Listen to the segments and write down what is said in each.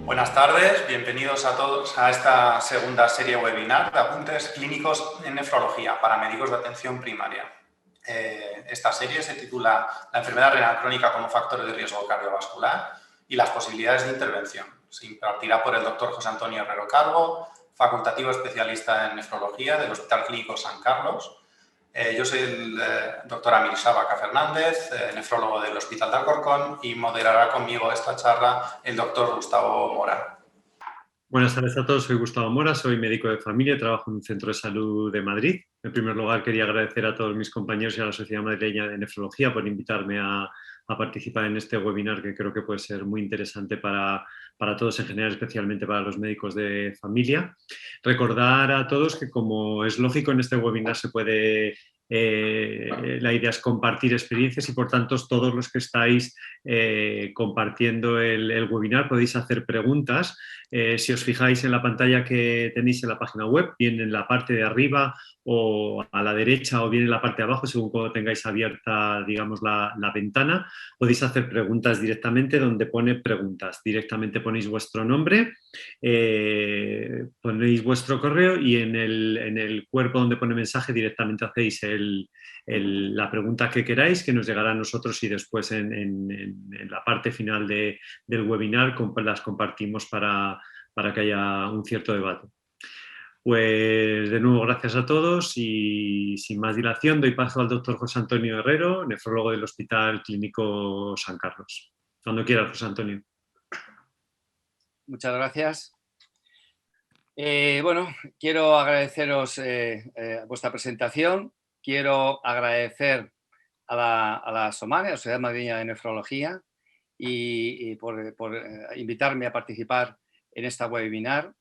Buenas tardes, bienvenidos a todos a esta segunda serie webinar de apuntes clínicos en nefrología para médicos de atención primaria. Esta serie se titula La enfermedad renal crónica como factor de riesgo cardiovascular y las posibilidades de intervención. Se impartirá por el doctor José Antonio Herrero Calvo, facultativo especialista en nefrología del Hospital Clínico San Carlos. Yo soy el doctor Amir Shabaca Fernández, nefrólogo del Hospital de Alcorcón, y moderará conmigo esta charla el doctor Gustavo Mora. Buenas tardes a todos, soy Gustavo Mora, soy médico de familia, trabajo en un centro de salud de Madrid. En primer lugar, quería agradecer a todos mis compañeros y a la Sociedad Madrileña de Nefrología por invitarme a participar en este webinar, que creo que puede ser muy interesante para todos en general, especialmente para los médicos de familia. Recordar a todos que, como es lógico, en este webinar se puede... la idea es compartir experiencias y, por tanto, todos los que estáis compartiendo el webinar podéis hacer preguntas. Si os fijáis en la pantalla que tenéis en la página web, bien en la parte de arriba o a la derecha o bien en la parte de abajo, según como tengáis abierta, digamos, la ventana, podéis hacer preguntas directamente donde pone preguntas. Directamente ponéis vuestro nombre, ponéis vuestro correo y en el cuerpo donde pone mensaje directamente hacéis la pregunta que queráis, que nos llegará a nosotros, y después en la parte final del webinar las compartimos para que haya un cierto debate. Pues de nuevo, gracias a todos y sin más dilación doy paso al doctor José Antonio Herrero, nefrólogo del Hospital Clínico San Carlos. Cuando quieras, José Antonio. Muchas gracias. Bueno, quiero agradeceros vuestra presentación. Quiero agradecer a la SOMANE, a la Sociedad Madrileña de Nefrología, y por invitarme a participar en esta webinar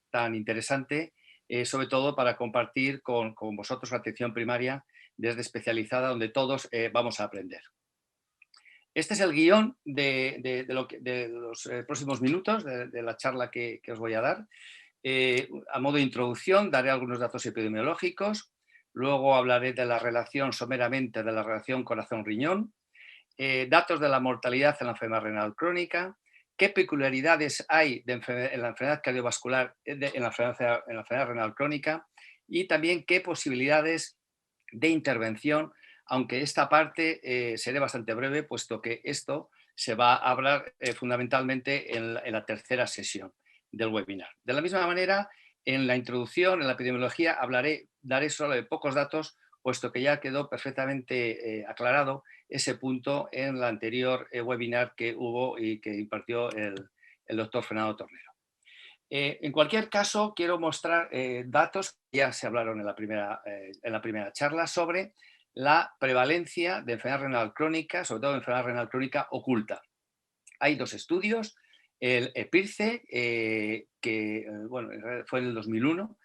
tan interesante, sobre todo para compartir con vosotros la atención primaria desde especializada, donde todos vamos a aprender. Este es el guión de los próximos minutos de la charla que os voy a dar. A modo de introducción daré algunos datos epidemiológicos, luego hablaré de la relación, someramente, de la relación corazón-riñón, datos de la mortalidad en la enfermedad renal crónica, qué peculiaridades hay en la enfermedad cardiovascular, en la enfermedad renal crónica, y también qué posibilidades de intervención, aunque esta parte seré bastante breve, puesto que esto se va a hablar fundamentalmente en la tercera sesión del webinar. De la misma manera, en la introducción, en la epidemiología, daré solo de pocos datos, puesto que ya quedó perfectamente aclarado ese punto en el anterior webinar que hubo y que impartió el doctor Fernando Tornero. En cualquier caso, quiero mostrar datos que ya se hablaron en la primera charla sobre la prevalencia de enfermedad renal crónica, sobre todo enfermedad renal crónica oculta. Hay dos estudios, el EPIRCE, que fue en el 2001,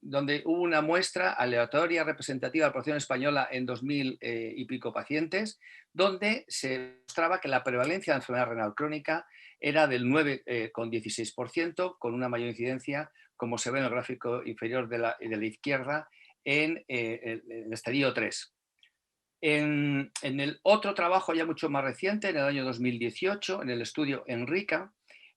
donde hubo una muestra aleatoria representativa de la población española en 2000 y pico pacientes, donde se mostraba que la prevalencia de enfermedad renal crónica era del 9,16%, con una mayor incidencia, como se ve en el gráfico inferior de la izquierda, en el estadio 3. En el otro trabajo ya mucho más reciente, en el año 2018, en el estudio ENRICA,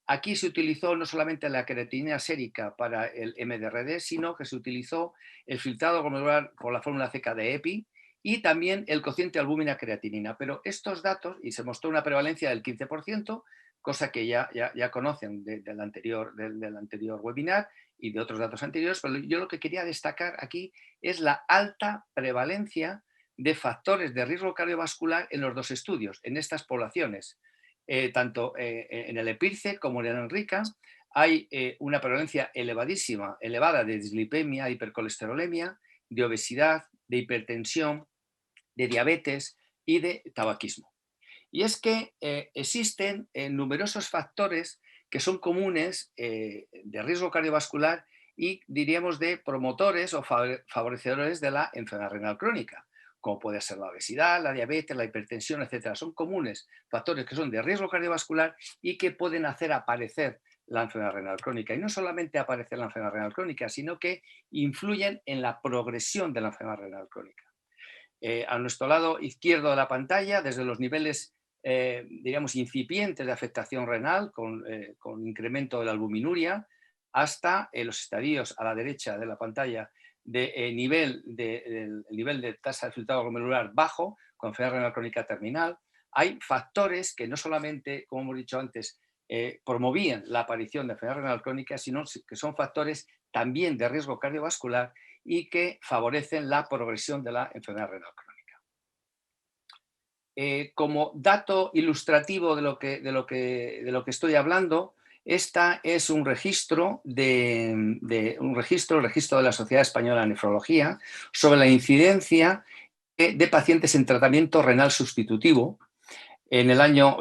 aquí se utilizó no solamente la creatinina sérica para el MDRD, sino que se utilizó el filtrado glomerular por la fórmula CK de EPI y también el cociente albúmina-creatinina. Pero estos datos, y se mostró una prevalencia del 15%, cosa que ya conocen del anterior webinar y de otros datos anteriores, pero yo lo que quería destacar aquí es la alta prevalencia de factores de riesgo cardiovascular en los dos estudios, en estas poblaciones. Tanto en el EPIRCE como en el ENRICA hay una prevalencia elevada de dislipemia, de hipercolesterolemia, de obesidad, de hipertensión, de diabetes y de tabaquismo. Y es que existen numerosos factores que son comunes de riesgo cardiovascular y diríamos de promotores o favorecedores de la enfermedad renal crónica, como puede ser la obesidad, la diabetes, la hipertensión, etc. Son comunes factores que son de riesgo cardiovascular y que pueden hacer aparecer la enfermedad renal crónica. Y no solamente aparecer la enfermedad renal crónica, sino que influyen en la progresión de la enfermedad renal crónica. A nuestro lado izquierdo de la pantalla, desde los niveles diríamos, incipientes de afectación renal con incremento de la albuminuria, hasta los estadios a la derecha de la pantalla de nivel de tasa de filtrado glomerular bajo, con enfermedad renal crónica terminal. Hay factores que no solamente, como hemos dicho antes, promovían la aparición de enfermedad renal crónica, sino que son factores también de riesgo cardiovascular y que favorecen la progresión de la enfermedad renal crónica. Como dato ilustrativo de lo que estoy hablando, esta es un registro, el registro de la Sociedad Española de Nefrología sobre la incidencia de pacientes en tratamiento renal sustitutivo desde el año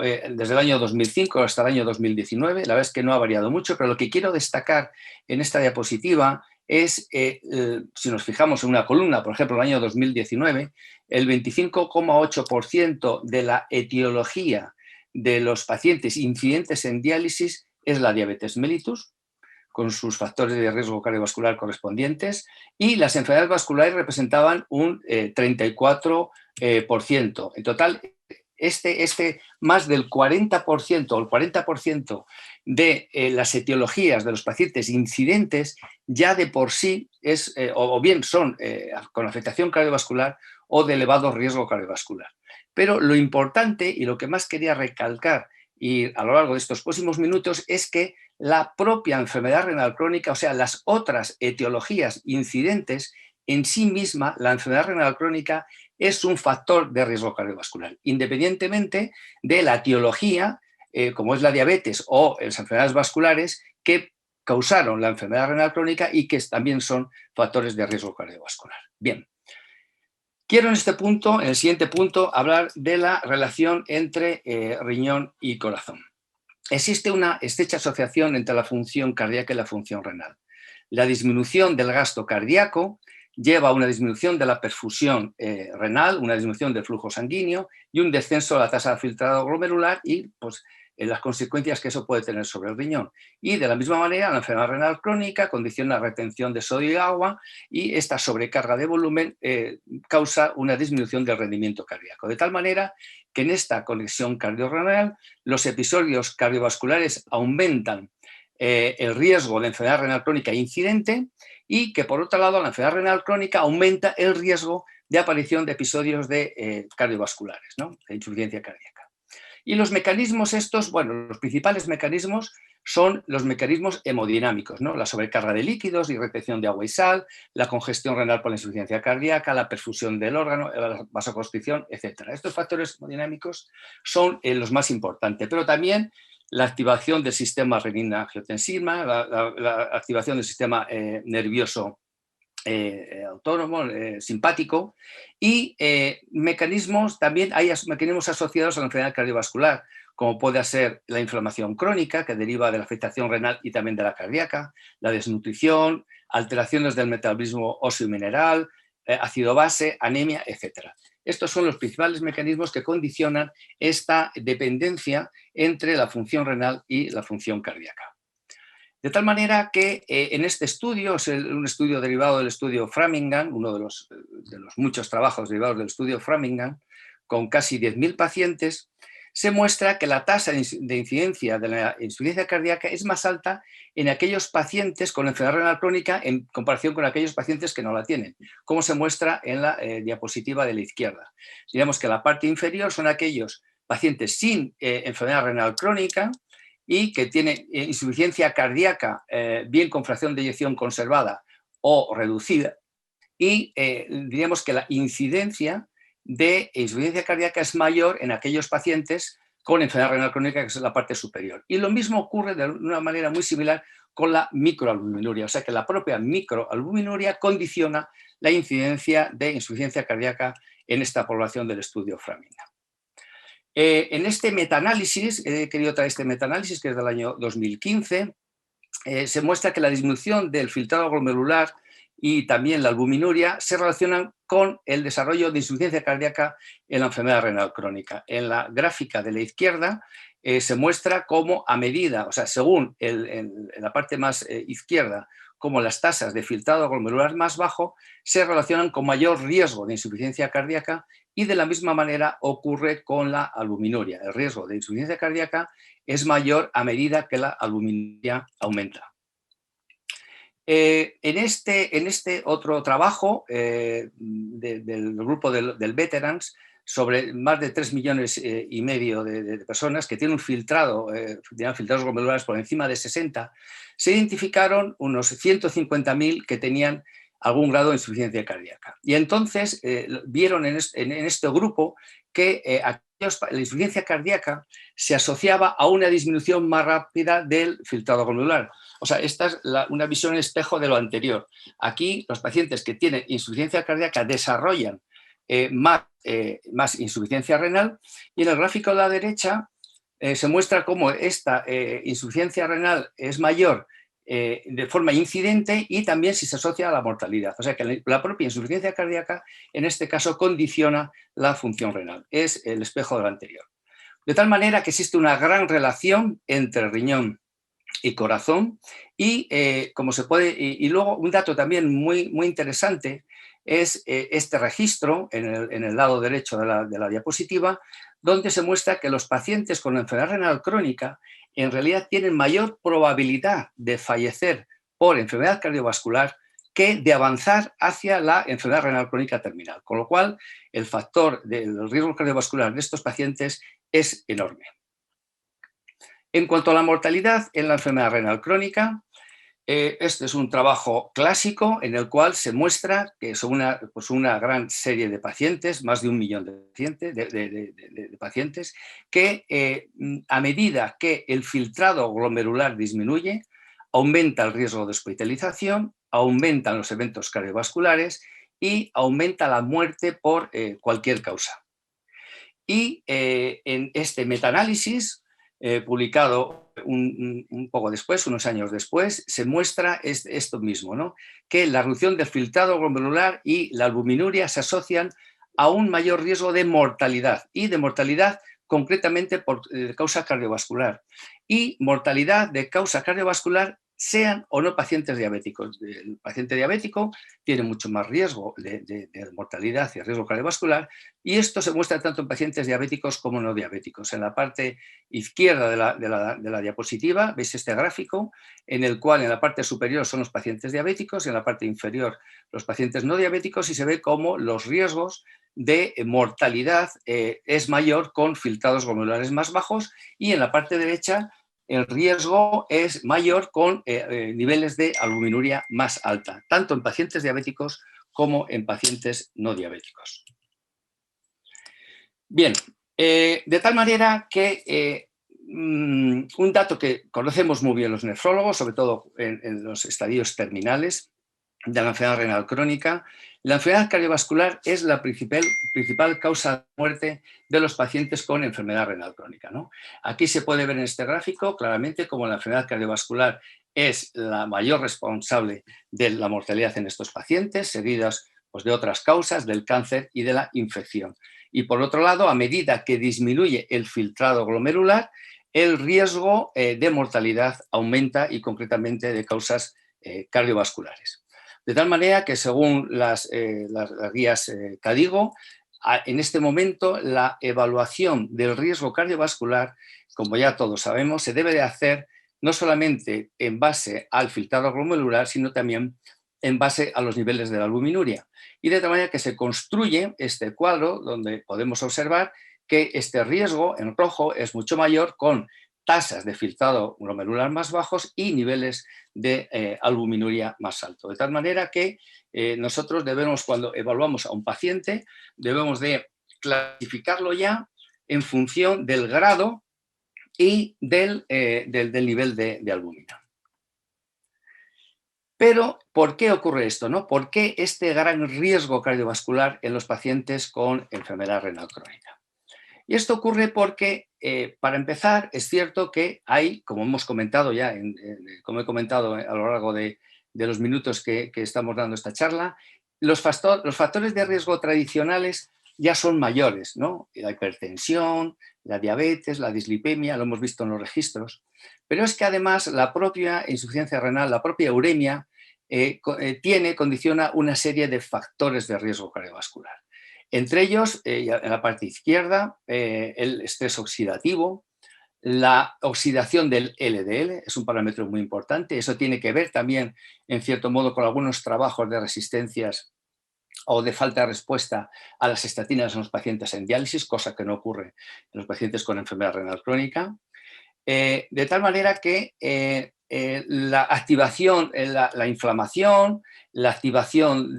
2005 hasta el año 2019. La verdad es que no ha variado mucho, pero lo que quiero destacar en esta diapositiva es, si nos fijamos en una columna, por ejemplo, el año 2019, el 25,8% de la etiología de los pacientes incidentes en diálisis es la diabetes mellitus, con sus factores de riesgo cardiovascular correspondientes, y las enfermedades vasculares representaban un 34%. En total, más del 40% o el 40% de las etiologías de los pacientes incidentes ya de por sí o bien son con afectación cardiovascular o de elevado riesgo cardiovascular. Pero lo importante y lo que más quería recalcar y a lo largo de estos próximos minutos es que la propia enfermedad renal crónica, o sea, las otras etiologías incidentes, en sí misma, la enfermedad renal crónica es un factor de riesgo cardiovascular, independientemente de la etiología, como es la diabetes o las enfermedades vasculares, que causaron la enfermedad renal crónica y que también son factores de riesgo cardiovascular. Bien. Quiero en el siguiente punto, hablar de la relación entre riñón y corazón. Existe una estrecha asociación entre la función cardíaca y la función renal. La disminución del gasto cardíaco lleva a una disminución de la perfusión renal, una disminución del flujo sanguíneo y un descenso de la tasa de filtrado glomerular y pues, las consecuencias que eso puede tener sobre el riñón. Y de la misma manera, la enfermedad renal crónica condiciona la retención de sodio y agua y esta sobrecarga de volumen causa una disminución del rendimiento cardíaco. De tal manera que en esta conexión cardiorrenal los episodios cardiovasculares aumentan el riesgo de enfermedad renal crónica incidente y que por otro lado la enfermedad renal crónica aumenta el riesgo de aparición de episodios cardiovasculares, ¿no? De insuficiencia cardíaca. Y los mecanismos estos, bueno, los principales mecanismos son los mecanismos hemodinámicos, ¿no? La sobrecarga de líquidos y retención de agua y sal, la congestión renal por la insuficiencia cardíaca, la perfusión del órgano, la vasoconstricción, etc. Estos factores hemodinámicos son los más importantes, pero también la activación del sistema renina-angiotensina, la activación del sistema nervioso autónomo, simpático, y también hay mecanismos asociados a la enfermedad cardiovascular, como puede ser la inflamación crónica, que deriva de la afectación renal y también de la cardíaca, la desnutrición, alteraciones del metabolismo óseo y mineral, ácido base, anemia, etc. Estos son los principales mecanismos que condicionan esta dependencia entre la función renal y la función cardíaca. De tal manera que en este estudio, es un estudio derivado del estudio Framingham, uno de los muchos trabajos derivados del estudio Framingham, con casi 10.000 pacientes, se muestra que la tasa de incidencia de la insuficiencia cardíaca es más alta en aquellos pacientes con enfermedad renal crónica en comparación con aquellos pacientes que no la tienen, como se muestra en la diapositiva de la izquierda. Digamos que la parte inferior son aquellos pacientes sin enfermedad renal crónica y que tienen insuficiencia cardíaca, bien con fracción de eyección conservada o reducida, y diríamos que la incidencia de insuficiencia cardíaca es mayor en aquellos pacientes con enfermedad renal crónica, que es la parte superior. Y lo mismo ocurre de una manera muy similar con la microalbuminuria, o sea que la propia microalbuminuria condiciona la incidencia de insuficiencia cardíaca en esta población del estudio Framingham. En este metaanálisis, he querido traer este metaanálisis que es del año 2015, se muestra que la disminución del filtrado glomerular y también la albuminuria se relacionan con el desarrollo de insuficiencia cardíaca en la enfermedad renal crónica. En la gráfica de la izquierda se muestra cómo a medida, o sea, según en la parte más izquierda, como las tasas de filtrado glomerular más bajo se relacionan con mayor riesgo de insuficiencia cardíaca y de la misma manera ocurre con la albuminuria. El riesgo de insuficiencia cardíaca es mayor a medida que la albuminuria aumenta. En este otro trabajo del grupo del Veterans, sobre más de 3,5 millones de personas que tienen un filtrado, filtrados glomerulares por encima de 60, se identificaron unos 150.000 que tenían algún grado de insuficiencia cardíaca. Y entonces vieron en este grupo que la insuficiencia cardíaca se asociaba a una disminución más rápida del filtrado glomerular. O sea, esta es una visión en espejo de lo anterior. Aquí los pacientes que tienen insuficiencia cardíaca desarrollan más insuficiencia renal, y en el gráfico de la derecha se muestra cómo esta insuficiencia renal es mayor de forma incidente y también si se asocia a la mortalidad. O sea que la propia insuficiencia cardíaca en este caso condiciona la función renal. Es el espejo de lo anterior. De tal manera que existe una gran relación entre riñón y corazón y como se puede, y luego un dato también muy interesante es este registro en el lado derecho de la diapositiva, donde se muestra que los pacientes con enfermedad renal crónica en realidad tienen mayor probabilidad de fallecer por enfermedad cardiovascular que de avanzar hacia la enfermedad renal crónica terminal, con lo cual el factor del riesgo cardiovascular de estos pacientes es enorme. En cuanto a la mortalidad en la enfermedad renal crónica, este es un trabajo clásico en el cual se muestra que son una gran serie de pacientes, más de 1 millón de pacientes, que a medida que el filtrado glomerular disminuye, aumenta el riesgo de hospitalización, aumentan los eventos cardiovasculares y aumenta la muerte por cualquier causa. Y en este metaanálisis, publicado un poco después, unos años después, se muestra esto mismo, ¿no? Que la reducción del filtrado glomerular y la albuminuria se asocian a un mayor riesgo de mortalidad, y de mortalidad concretamente por causa cardiovascular, y mortalidad de causa cardiovascular sean o no pacientes diabéticos. El paciente diabético tiene mucho más riesgo de mortalidad y riesgo cardiovascular, y esto se muestra tanto en pacientes diabéticos como no diabéticos. En la parte izquierda de la diapositiva veis este gráfico en el cual en la parte superior son los pacientes diabéticos y en la parte inferior los pacientes no diabéticos, y se ve cómo los riesgos de mortalidad es mayor con filtrados glomerulares más bajos, y en la parte derecha el riesgo es mayor con niveles de albuminuria más alta, tanto en pacientes diabéticos como en pacientes no diabéticos. Bien, de tal manera que un dato que conocemos muy bien los nefrólogos, sobre todo en los estadios terminales de la enfermedad renal crónica, la enfermedad cardiovascular es la principal causa de muerte de los pacientes con enfermedad renal crónica, ¿no? Aquí se puede ver en este gráfico claramente cómo la enfermedad cardiovascular es la mayor responsable de la mortalidad en estos pacientes, seguidas pues, de otras causas, del cáncer y de la infección. Y por otro lado, a medida que disminuye el filtrado glomerular, el riesgo de mortalidad aumenta, y concretamente de causas cardiovasculares. De tal manera que según las guías KDIGO, en este momento la evaluación del riesgo cardiovascular, como ya todos sabemos, se debe de hacer no solamente en base al filtrado glomerular, sino también en base a los niveles de la albuminuria. Y de tal manera que se construye este cuadro donde podemos observar que este riesgo en rojo es mucho mayor, con tasas de filtrado glomerular más bajos y niveles de albuminuria más alto. De tal manera que nosotros debemos, cuando evaluamos a un paciente, debemos de clasificarlo ya en función del grado y del nivel de albúmina. Pero, ¿por qué ocurre esto, no? ¿Por qué este gran riesgo cardiovascular en los pacientes con enfermedad renal crónica? Y esto ocurre porque, para empezar, es cierto que hay, como hemos comentado ya, como he comentado a lo largo de los minutos que estamos dando esta charla, los factores de riesgo tradicionales ya son mayores, ¿no? La hipertensión, la diabetes, la dislipemia, lo hemos visto en los registros, pero es que además la propia insuficiencia renal, la propia uremia, condiciona una serie de factores de riesgo cardiovascular. Entre ellos, en la parte izquierda, el estrés oxidativo, la oxidación del LDL es un parámetro muy importante. Eso tiene que ver también, en cierto modo, con algunos trabajos de resistencias o de falta de respuesta a las estatinas en los pacientes en diálisis, cosa que no ocurre en los pacientes con enfermedad renal crónica. De tal manera que la activación, la inflamación, la activación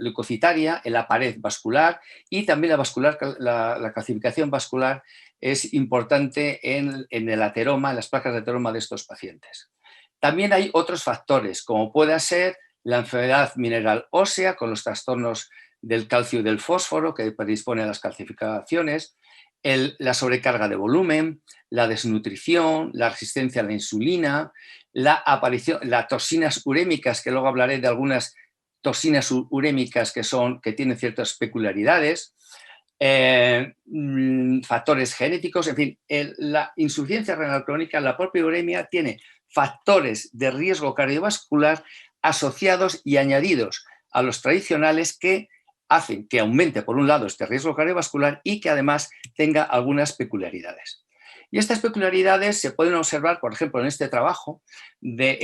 leucocitaria en la pared vascular y también la calcificación vascular es importante en el ateroma, en las placas de ateroma de estos pacientes. También hay otros factores, como puede ser la enfermedad mineral ósea con los trastornos del calcio y del fósforo que predispone a las calcificaciones, la sobrecarga de volumen, la desnutrición, la resistencia a la insulina, la aparición, las toxinas urémicas, que luego hablaré de algunas toxinas urémicas que tienen ciertas peculiaridades, factores genéticos, en fin, la insuficiencia renal crónica, la propia uremia tiene factores de riesgo cardiovascular asociados y añadidos a los tradicionales que hacen que aumente, por un lado, este riesgo cardiovascular y que además tenga algunas peculiaridades. Y estas peculiaridades se pueden observar, por ejemplo, en este trabajo de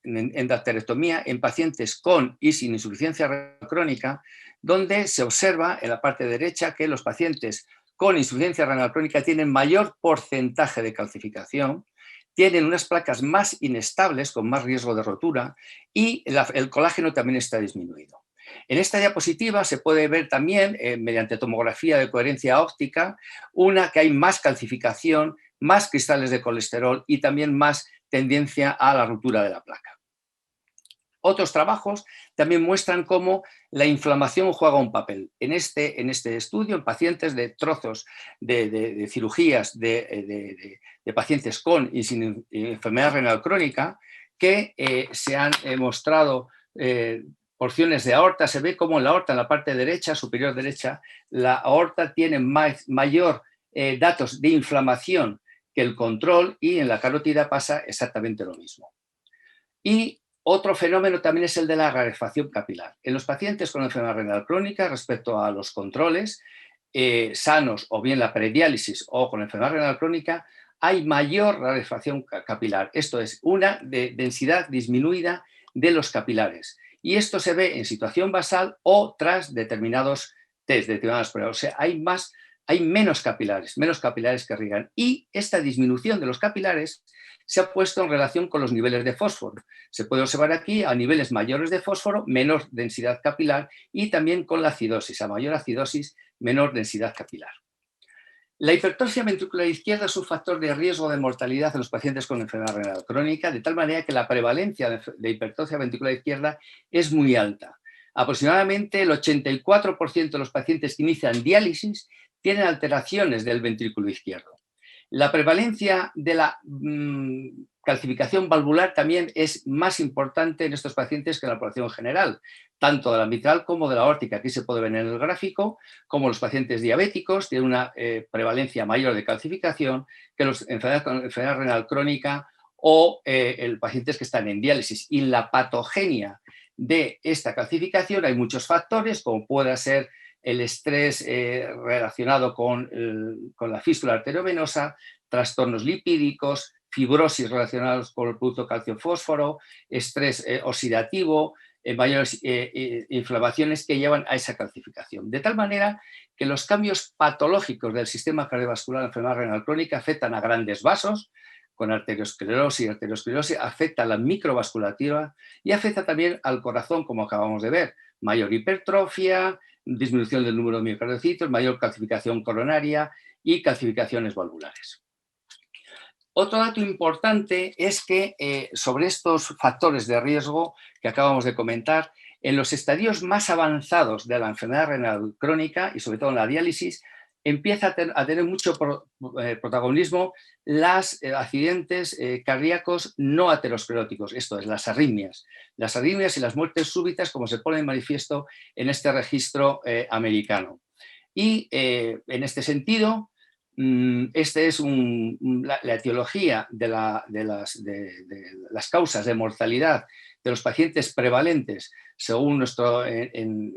endacterectomía en pacientes con y sin insuficiencia renal crónica, donde se observa en la parte derecha que los pacientes con insuficiencia renal crónica tienen mayor porcentaje de calcificación, tienen unas placas más inestables con más riesgo de rotura y el colágeno también está disminuido. En esta diapositiva se puede ver también, mediante tomografía de coherencia óptica, que hay más calcificación, más cristales de colesterol y también más tendencia a la ruptura de la placa. Otros trabajos también muestran cómo la inflamación juega un papel. En este estudio, en pacientes de trozos de cirugías de pacientes con y sin enfermedad renal crónica, que se han mostrado porciones de aorta, se ve como en la aorta, en la parte derecha, superior derecha, la aorta tiene mayor datos de inflamación que el control y en la carótida pasa exactamente lo mismo. Y otro fenómeno también es el de la rarefacción capilar. En los pacientes con enfermedad renal crónica, respecto a los controles sanos o bien la prediálisis o con enfermedad renal crónica, hay mayor rarefacción capilar. Esto es una densidad disminuida de los capilares. Y esto se ve en situación basal o tras determinados test, determinadas pruebas. O sea, hay menos capilares que irrigan. Y esta disminución de los capilares se ha puesto en relación con los niveles de fósforo. Se puede observar aquí a niveles mayores de fósforo, menor densidad capilar y también con la acidosis. A mayor acidosis, menor densidad capilar. La hipertrofia ventricular izquierda es un factor de riesgo de mortalidad en los pacientes con enfermedad renal crónica, de tal manera que la prevalencia de hipertrofia ventricular izquierda es muy alta. Aproximadamente el 84% de los pacientes que inician diálisis tienen alteraciones del ventrículo izquierdo. La prevalencia de la calcificación valvular también es más importante en estos pacientes que en la población general, tanto de la mitral como de la aórtica. Aquí se puede ver en el gráfico como los pacientes diabéticos tienen una prevalencia mayor de calcificación que los enfermedades con enfermedad renal crónica o pacientes que están en diálisis. Y la patogenia de esta calcificación hay muchos factores, como pueda ser el estrés relacionado con la fístula arteriovenosa, trastornos lipídicos, fibrosis relacionados con el producto calcio-fósforo, estrés oxidativo, mayores inflamaciones que llevan a esa calcificación. De tal manera que los cambios patológicos del sistema cardiovascular en enfermedad renal crónica afectan a grandes vasos, con arteriosclerosis, afecta a la microvasculatura y afecta también al corazón, como acabamos de ver, mayor hipertrofia, disminución del número de miocardiocitos, mayor calcificación coronaria y calcificaciones valvulares. Otro dato importante es que sobre estos factores de riesgo que acabamos de comentar, en los estadios más avanzados de la enfermedad renal crónica y sobre todo en la diálisis, empieza a tener mucho protagonismo los accidentes cardíacos no ateroscleróticos, esto es, las arritmias y las muertes súbitas, como se pone en manifiesto en este registro americano. Y en este sentido, Esta es la etiología de las causas de mortalidad de los pacientes prevalentes según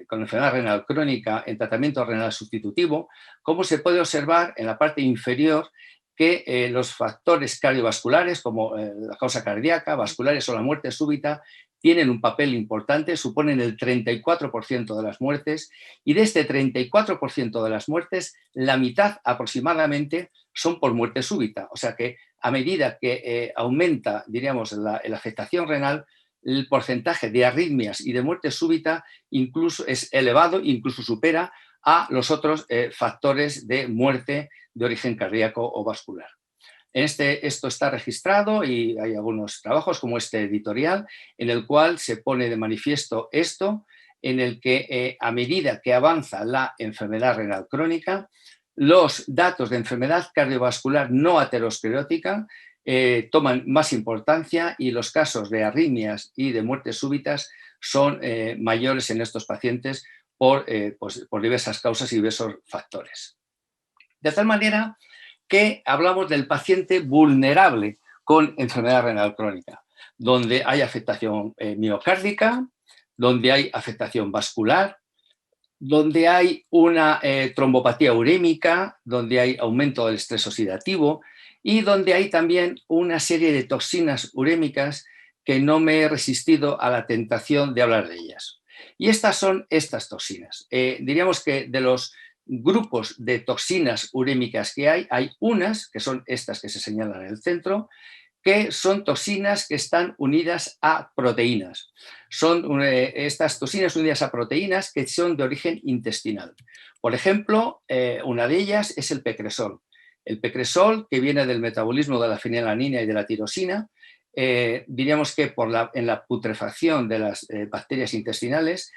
con enfermedad renal crónica en tratamiento renal sustitutivo, como se puede observar en la parte inferior que los factores cardiovasculares, como la causa cardíaca, vasculares o la muerte súbita, tienen un papel importante, suponen el 34% de las muertes, y de este 34% de las muertes, la mitad aproximadamente son por muerte súbita. O sea que a medida que aumenta, diríamos, la afectación renal, el porcentaje de arritmias y de muerte súbita incluso es elevado, incluso supera a los otros factores de muerte de origen cardíaco o vascular. Esto está registrado y hay algunos trabajos como este editorial en el cual se pone de manifiesto esto, en el que a medida que avanza la enfermedad renal crónica, los datos de enfermedad cardiovascular no aterosclerótica toman más importancia y los casos de arritmias y de muertes súbitas son mayores en estos pacientes por diversas causas y diversos factores. De tal manera que hablamos del paciente vulnerable con enfermedad renal crónica, donde hay afectación miocárdica, donde hay afectación vascular, donde hay una trombopatía urémica, donde hay aumento del estrés oxidativo y donde hay también una serie de toxinas urémicas que no me he resistido a la tentación de hablar de ellas. Y estas son estas toxinas. Diríamos que de los grupos de toxinas urémicas que hay unas, que son estas que se señalan en el centro, que son toxinas que están unidas a proteínas. Son estas toxinas unidas a proteínas que son de origen intestinal. Por ejemplo, una de ellas es el pecresol. El pecresol, que viene del metabolismo de la fenilalanina y de la tirosina, diríamos que en la putrefacción de las bacterias intestinales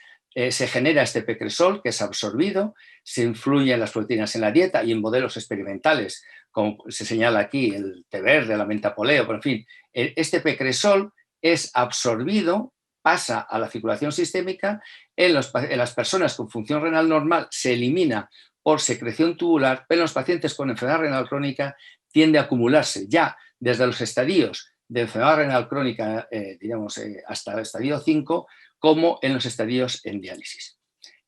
se genera este pecresol que es absorbido, se influye en las proteínas en la dieta y en modelos experimentales, como se señala aquí, el té verde, la menta poleo, pero en fin, este pecresol es absorbido, pasa a la circulación sistémica, en las personas con función renal normal se elimina por secreción tubular, pero en los pacientes con enfermedad renal crónica tiende a acumularse ya desde los estadios de enfermedad renal crónica, digamos, hasta el estadio 5, como en los estadios en diálisis.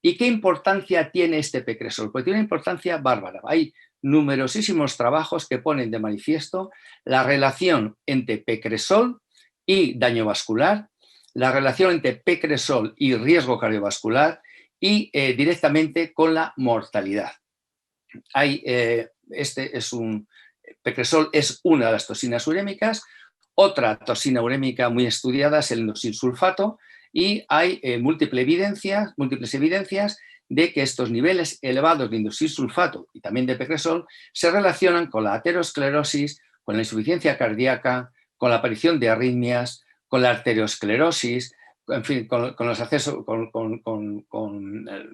¿Y qué importancia tiene este pecresol? Pues tiene una importancia bárbara. Hay numerosísimos trabajos que ponen de manifiesto la relación entre pecresol y daño vascular, la relación entre pecresol y riesgo cardiovascular y directamente con la mortalidad. Pecresol es una de las toxinas urémicas. Otra toxina urémica muy estudiada es el inoxidilsulfato y hay múltiples evidencias de que estos niveles elevados de inoxidilsulfato y también de pecresol se relacionan con la aterosclerosis, con la insuficiencia cardíaca, con la aparición de arritmias, con la arteriosclerosis, en fin, con los accesos, con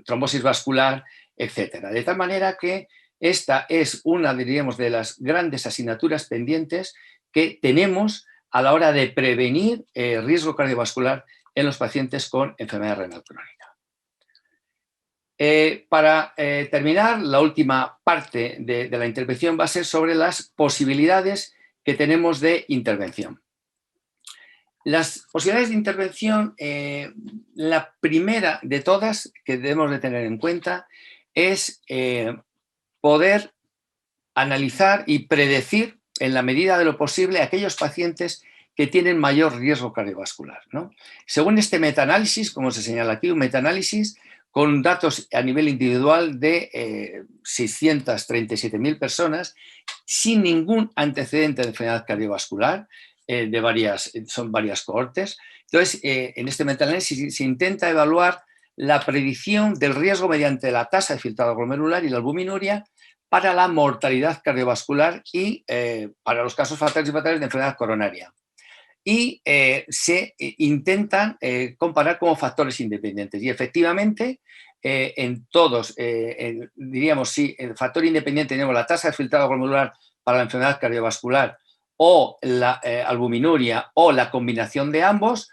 trombosis vascular, etc. De tal manera que esta es una, diríamos, de las grandes asignaturas pendientes que tenemos a la hora de prevenir riesgo cardiovascular en los pacientes con enfermedad renal crónica. Para terminar, la última parte de la intervención va a ser sobre las posibilidades que tenemos de intervención. Las posibilidades de intervención, la primera de todas que debemos de tener en cuenta es poder analizar y predecir en la medida de lo posible aquellos pacientes que tienen mayor riesgo cardiovascular, ¿no? Según este metaanálisis, como se señala aquí, un metaanálisis con datos a nivel individual de 637.000 personas sin ningún antecedente de enfermedad cardiovascular, son varias cohortes. Entonces, en este metaanálisis se intenta evaluar la predicción del riesgo mediante la tasa de filtrado glomerular y la albuminuria para la mortalidad cardiovascular y para los casos fatales y fatales de enfermedad coronaria. Y se intentan comparar como factores independientes. Y efectivamente, en todos, diríamos, si el factor independiente tenemos la tasa de filtrado glomerular para la enfermedad cardiovascular o la albuminuria o la combinación de ambos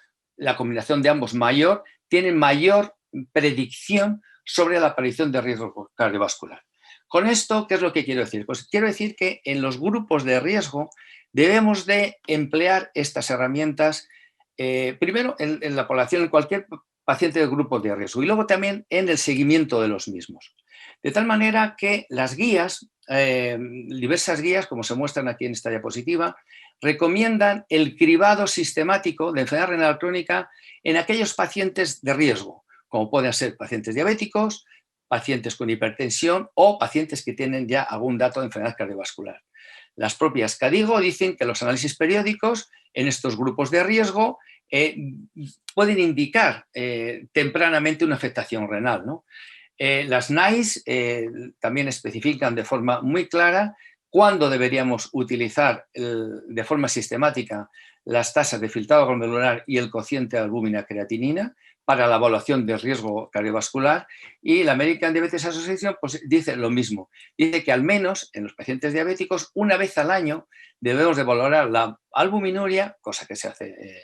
mayor, tienen mayor predicción sobre la aparición de riesgo cardiovascular. Con esto, ¿qué es lo que quiero decir? Pues quiero decir que en los grupos de riesgo debemos de emplear estas herramientas, primero en la población, en cualquier paciente de grupo de riesgo, y luego también en el seguimiento de los mismos. De tal manera que las guías, diversas guías, como se muestran aquí en esta diapositiva, recomiendan el cribado sistemático de enfermedad renal crónica en aquellos pacientes de riesgo, como pueden ser pacientes diabéticos, pacientes con hipertensión o pacientes que tienen ya algún dato de enfermedad cardiovascular. Las propias KDIGO dicen que los análisis periódicos en estos grupos de riesgo pueden indicar tempranamente una afectación renal, ¿no? Las NICE también especifican de forma muy clara cuándo deberíamos utilizar de forma sistemática las tasas de filtrado glomerular y el cociente de albúmina-creatinina para la evaluación del riesgo cardiovascular, y la American Diabetes Association pues, dice lo mismo. Dice que al menos en los pacientes diabéticos una vez al año debemos de valorar la albuminuria, cosa que se hace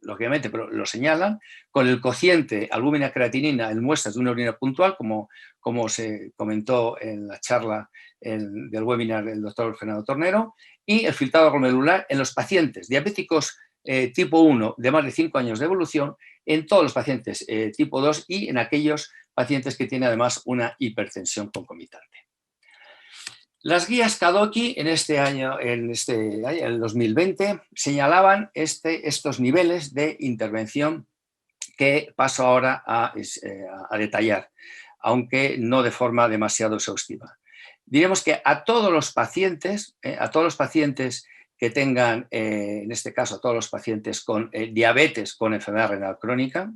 lógicamente, pero lo señalan, con el cociente albúmina-creatinina en muestras de una orina puntual, como se comentó en la charla del webinar del doctor Fernando Tornero, y el filtrado glomerular en los pacientes diabéticos tipo 1 de más de 5 años de evolución, en todos los pacientes tipo 2 y en aquellos pacientes que tienen además una hipertensión concomitante. Las guías KDOQI en el 2020 señalaban estos niveles de intervención que paso ahora a detallar, aunque no de forma demasiado exhaustiva. Diremos que a todos los pacientes que tengan, en este caso a todos los pacientes con diabetes con enfermedad renal crónica,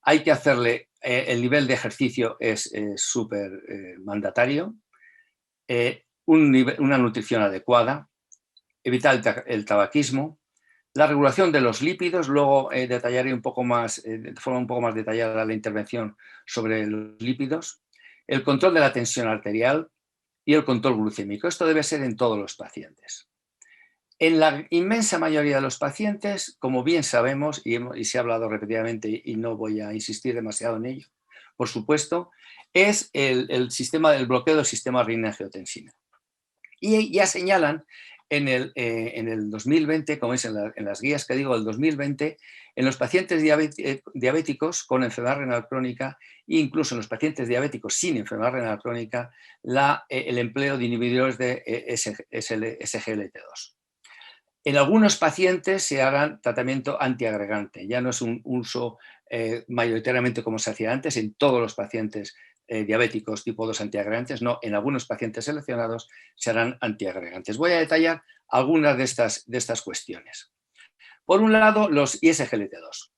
hay que hacerle, el nivel de ejercicio es súper mandatario, una nutrición adecuada, evitar el tabaquismo, la regulación de los lípidos, luego detallaré un poco más, de forma un poco más detallada la intervención sobre los lípidos, el control de la tensión arterial y el control glucémico. Esto debe ser en todos los pacientes. En la inmensa mayoría de los pacientes, como bien sabemos, y se ha hablado repetidamente y no voy a insistir demasiado en ello, por supuesto, es el sistema del bloqueo del sistema renina-angiotensina. Y ya señalan en el 2020, como es en las guías que digo del 2020, en los pacientes diabéticos con enfermedad renal crónica e incluso en los pacientes diabéticos sin enfermedad renal crónica, el empleo de inhibidores de SGLT2. En algunos pacientes se hará tratamiento antiagregante, ya no es un uso mayoritariamente como se hacía antes en todos los pacientes diabéticos tipo 2 antiagregantes, no, en algunos pacientes seleccionados se harán antiagregantes. Voy a detallar algunas de estas cuestiones. Por un lado, los ISGLT2.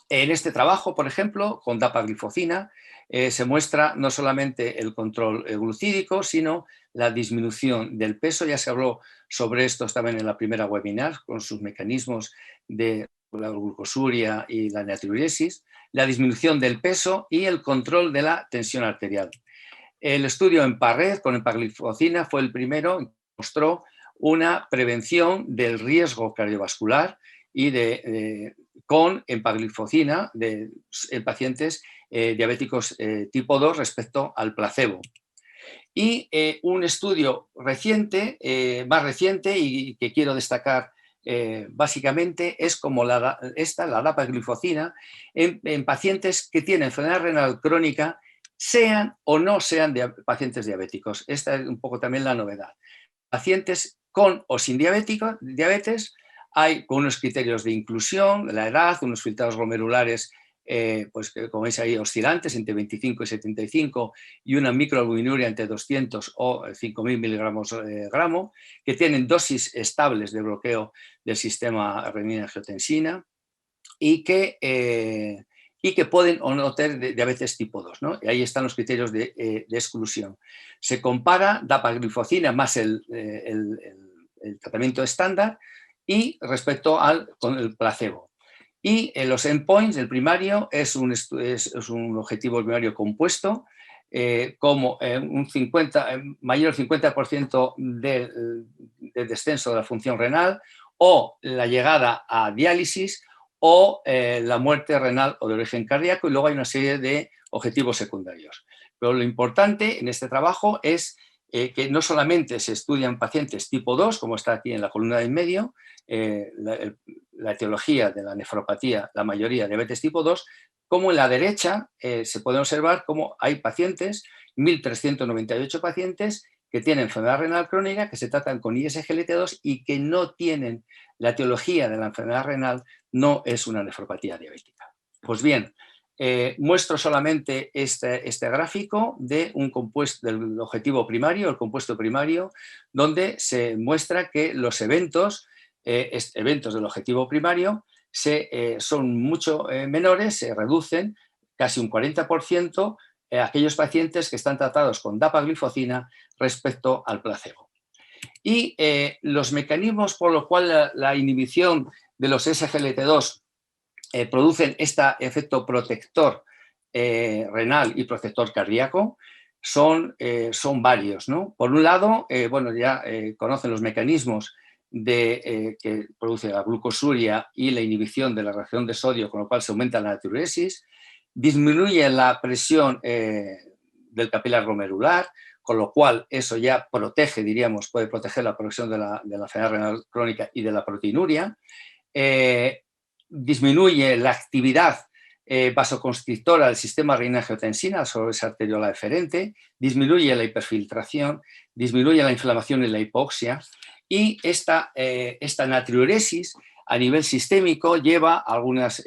En este trabajo, por ejemplo, con dapagliflozina, se muestra no solamente el control glucídico, sino la disminución del peso. Ya se habló sobre esto también en la primera webinar, con sus mecanismos de la glucosuria y la natriuresis, la disminución del peso y el control de la tensión arterial. El estudio en PARRED con empagliflozina fue el primero que mostró una prevención del riesgo cardiovascular y con empagliflozina en pacientes diabéticos tipo 2 respecto al placebo. Y un estudio reciente, más reciente y que quiero destacar básicamente es como la dapagliflozina en pacientes que tienen enfermedad renal crónica, sean o no sean pacientes diabéticos. Esta es un poco también la novedad. Pacientes con o sin diabetes, hay con unos criterios de inclusión, la edad, unos filtrados glomerulares, pues como veis ahí, oscilantes entre 25 y 75 y una microalbuminuria entre 200 o 5.000 miligramos gramo, que tienen dosis estables de bloqueo del sistema renina-angiotensina y que pueden o no tener diabetes tipo 2, ¿no? Y ahí están los criterios de exclusión. Se compara dapagliflozina más el tratamiento estándar y respecto con el placebo. Y en los endpoints, el primario es un objetivo primario compuesto, como mayor del 50% del descenso de la función renal o la llegada a diálisis o la muerte renal o de origen cardíaco, y luego hay una serie de objetivos secundarios. Pero lo importante en este trabajo es que no solamente se estudian pacientes tipo 2, como está aquí en la columna de en medio, la etiología de la nefropatía, la mayoría de diabetes tipo 2, como en la derecha se puede observar cómo hay pacientes, 1.398 pacientes que tienen enfermedad renal crónica, que se tratan con ISGLT2 y que no tienen la etiología de la enfermedad renal, no es una nefropatía diabética. Pues bien, muestro solamente este gráfico de un compuesto del objetivo primario, el compuesto primario, donde se muestra que los eventos del objetivo primario son mucho menores, se reducen casi un 40% aquellos pacientes que están tratados con dapagliflozina respecto al placebo. Y los mecanismos por los cuales la inhibición de los SGLT2 producen este efecto protector renal y protector cardíaco son varios, ¿no? Por un lado, bueno, ya conocen los mecanismos que produce la glucosuria y la inhibición de la reacción de sodio, con lo cual se aumenta la natriuresis, disminuye la presión del capilar glomerular, con lo cual eso ya protege, diríamos, puede proteger la progresión de la enfermedad renal crónica y de la proteinuria, disminuye la actividad vasoconstrictora del sistema renina-angiotensina sobre esa arteriola deferente, disminuye la hiperfiltración, disminuye la inflamación y la hipoxia, y esta natriuresis a nivel sistémico lleva algunas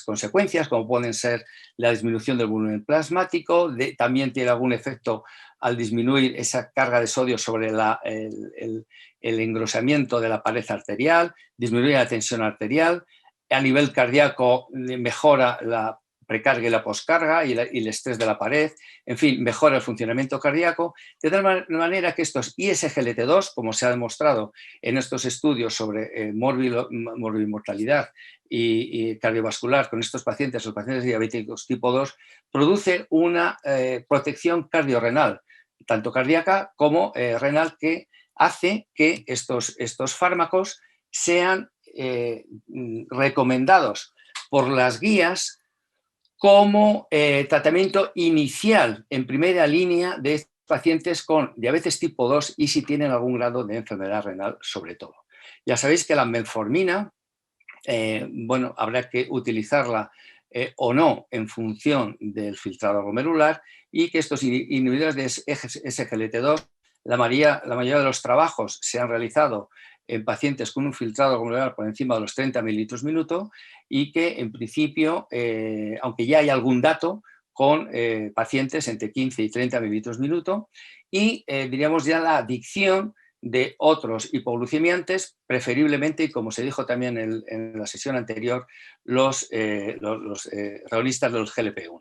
consecuencias, como pueden ser la disminución del volumen plasmático, también tiene algún efecto al disminuir esa carga de sodio sobre el engrosamiento de la pared arterial, disminuye la tensión arterial, a nivel cardíaco mejora la precarga y la poscarga y el estrés de la pared, en fin, mejora el funcionamiento cardíaco, de tal manera que estos ISGLT2, como se ha demostrado en estos estudios sobre morbimortalidad y cardiovascular con estos pacientes, los pacientes diabéticos tipo 2, produce una protección cardiorrenal, tanto cardíaca como renal, que hace que estos fármacos sean recomendados por las guías como tratamiento inicial en primera línea de pacientes con diabetes tipo 2 y si tienen algún grado de enfermedad renal sobre todo. Ya sabéis que la metformina, bueno, habrá que utilizarla o no en función del filtrado glomerular, y que estos inhibidores de SGLT2, la mayoría de los trabajos se han realizado en pacientes con un filtrado glomerular por encima de los 30 mililitros minuto, y que en principio, aunque ya hay algún dato con pacientes entre 15 y 30 mililitros minuto, y diríamos ya la adicción de otros hipoglucemiantes, preferiblemente, y como se dijo también en la sesión anterior, los agonistas de los GLP-1.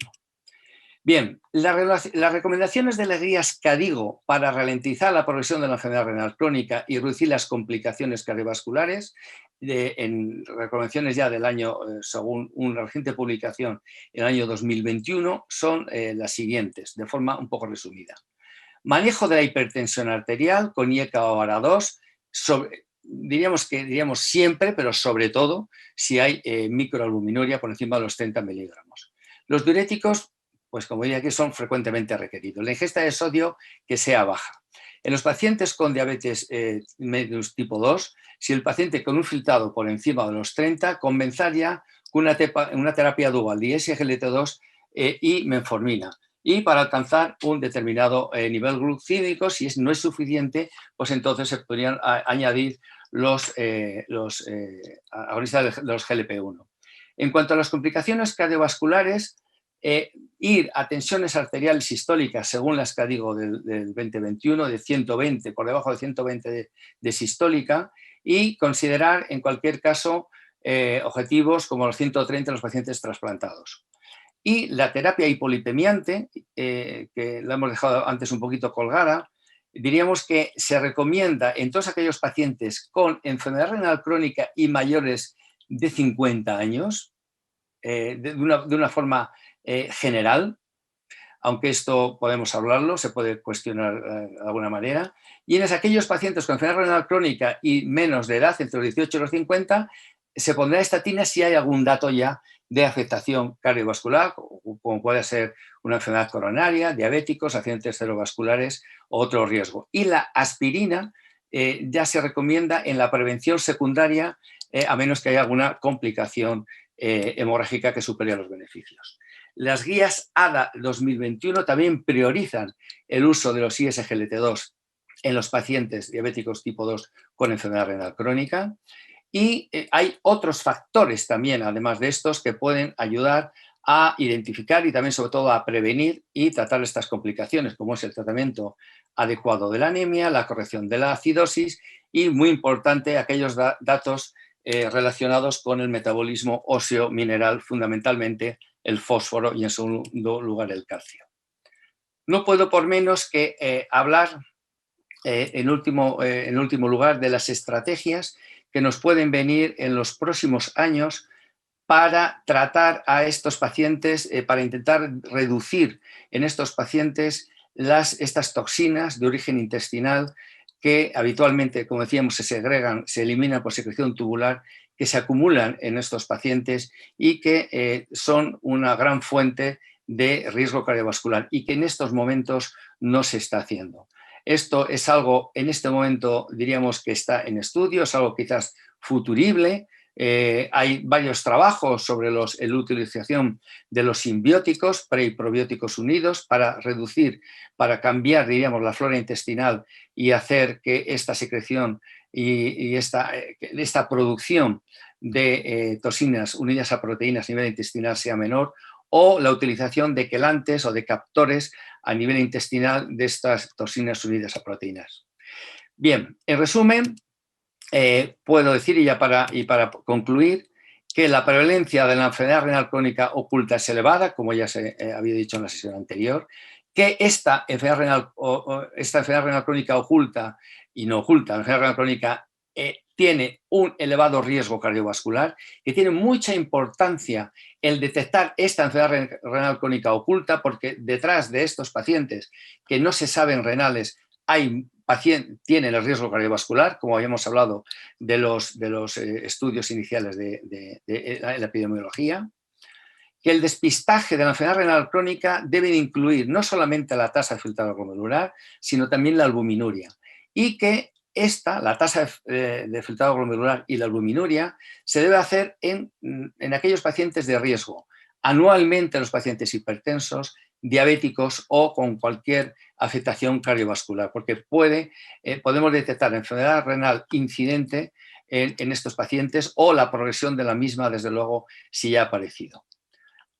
Bien, las recomendaciones de las guías KDIGO para ralentizar la progresión de la enfermedad renal crónica y reducir las complicaciones cardiovasculares, en recomendaciones ya del año, según una reciente publicación, el año 2021, son las siguientes, de forma un poco resumida. Manejo de la hipertensión arterial con IECA o ARA2, diríamos siempre, pero sobre todo si hay microalbuminuria por encima de los 30 miligramos. Los diuréticos, pues como diría aquí, son frecuentemente requeridos. La ingesta de sodio que sea baja. En los pacientes con diabetes tipo 2, si el paciente con un filtrado por encima de los 30, comenzar ya con una terapia dual de SGLT2 y metformina. Y para alcanzar un determinado nivel glucímico, si no es suficiente, pues entonces se podrían añadir los agonistas de los GLP-1. En cuanto a las complicaciones cardiovasculares, ir a tensiones arteriales sistólicas según las que digo del 2021, de 120, por debajo de 120 de sistólica, y considerar en cualquier caso objetivos como los 130 en los pacientes trasplantados. Y la terapia hipolipemiante, que la hemos dejado antes un poquito colgada, diríamos que se recomienda en todos aquellos pacientes con enfermedad renal crónica y mayores de 50 años, de una forma general, aunque esto podemos hablarlo, se puede cuestionar de alguna manera, y en aquellos pacientes con enfermedad renal crónica y menos de edad, entre los 18 y los 50, se pondrá estatina si hay algún dato ya de afectación cardiovascular, como puede ser una enfermedad coronaria, diabéticos, accidentes cerebrovasculares o otro riesgo. Y la aspirina ya se recomienda en la prevención secundaria, a menos que haya alguna complicación hemorrágica que supere a los beneficios. Las guías ADA 2021 también priorizan el uso de los ISGLT2 en los pacientes diabéticos tipo 2 con enfermedad renal crónica. Y hay otros factores también, además de estos, que pueden ayudar a identificar y también, sobre todo, a prevenir y tratar estas complicaciones, como es el tratamiento adecuado de la anemia, la corrección de la acidosis y, muy importante, aquellos datos relacionados con el metabolismo óseo mineral, fundamentalmente el fósforo y, en segundo lugar, el calcio. No puedo por menos que hablar, en último lugar, de las estrategias que nos pueden venir en los próximos años para tratar a estos pacientes, para intentar reducir en estos pacientes estas toxinas de origen intestinal que habitualmente, como decíamos, se segregan, se eliminan por secreción tubular, que se acumulan en estos pacientes y que son una gran fuente de riesgo cardiovascular y que en estos momentos no se está haciendo. Esto es algo, en este momento diríamos que está en estudio, es algo quizás futurible. Hay varios trabajos sobre la utilización de los simbióticos, pre y probióticos unidos, para reducir, para cambiar, diríamos, la flora intestinal y hacer que esta secreción y esta producción de toxinas unidas a proteínas a nivel intestinal sea menor, o la utilización de quelantes o de captores a nivel intestinal de estas toxinas unidas a proteínas. Bien, en resumen, puedo decir, y para concluir, que la prevalencia de la enfermedad renal crónica oculta es elevada, como ya se había dicho en la sesión anterior, que esta enfermedad renal crónica oculta y no oculta, la enfermedad renal crónica tiene un elevado riesgo cardiovascular, que tiene mucha importancia el detectar esta enfermedad renal crónica oculta, porque detrás de estos pacientes que no se saben renales tienen el riesgo cardiovascular, como habíamos hablado de los estudios iniciales de la epidemiología, que el despistaje de la enfermedad renal crónica debe incluir no solamente la tasa de filtrado glomerular, sino también la albuminuria, y que la tasa de filtrado glomerular y la albuminuria se debe hacer en aquellos pacientes de riesgo, anualmente en los pacientes hipertensos, diabéticos o con cualquier afectación cardiovascular, porque podemos detectar enfermedad renal incidente en estos pacientes o la progresión de la misma, desde luego, si ya ha aparecido.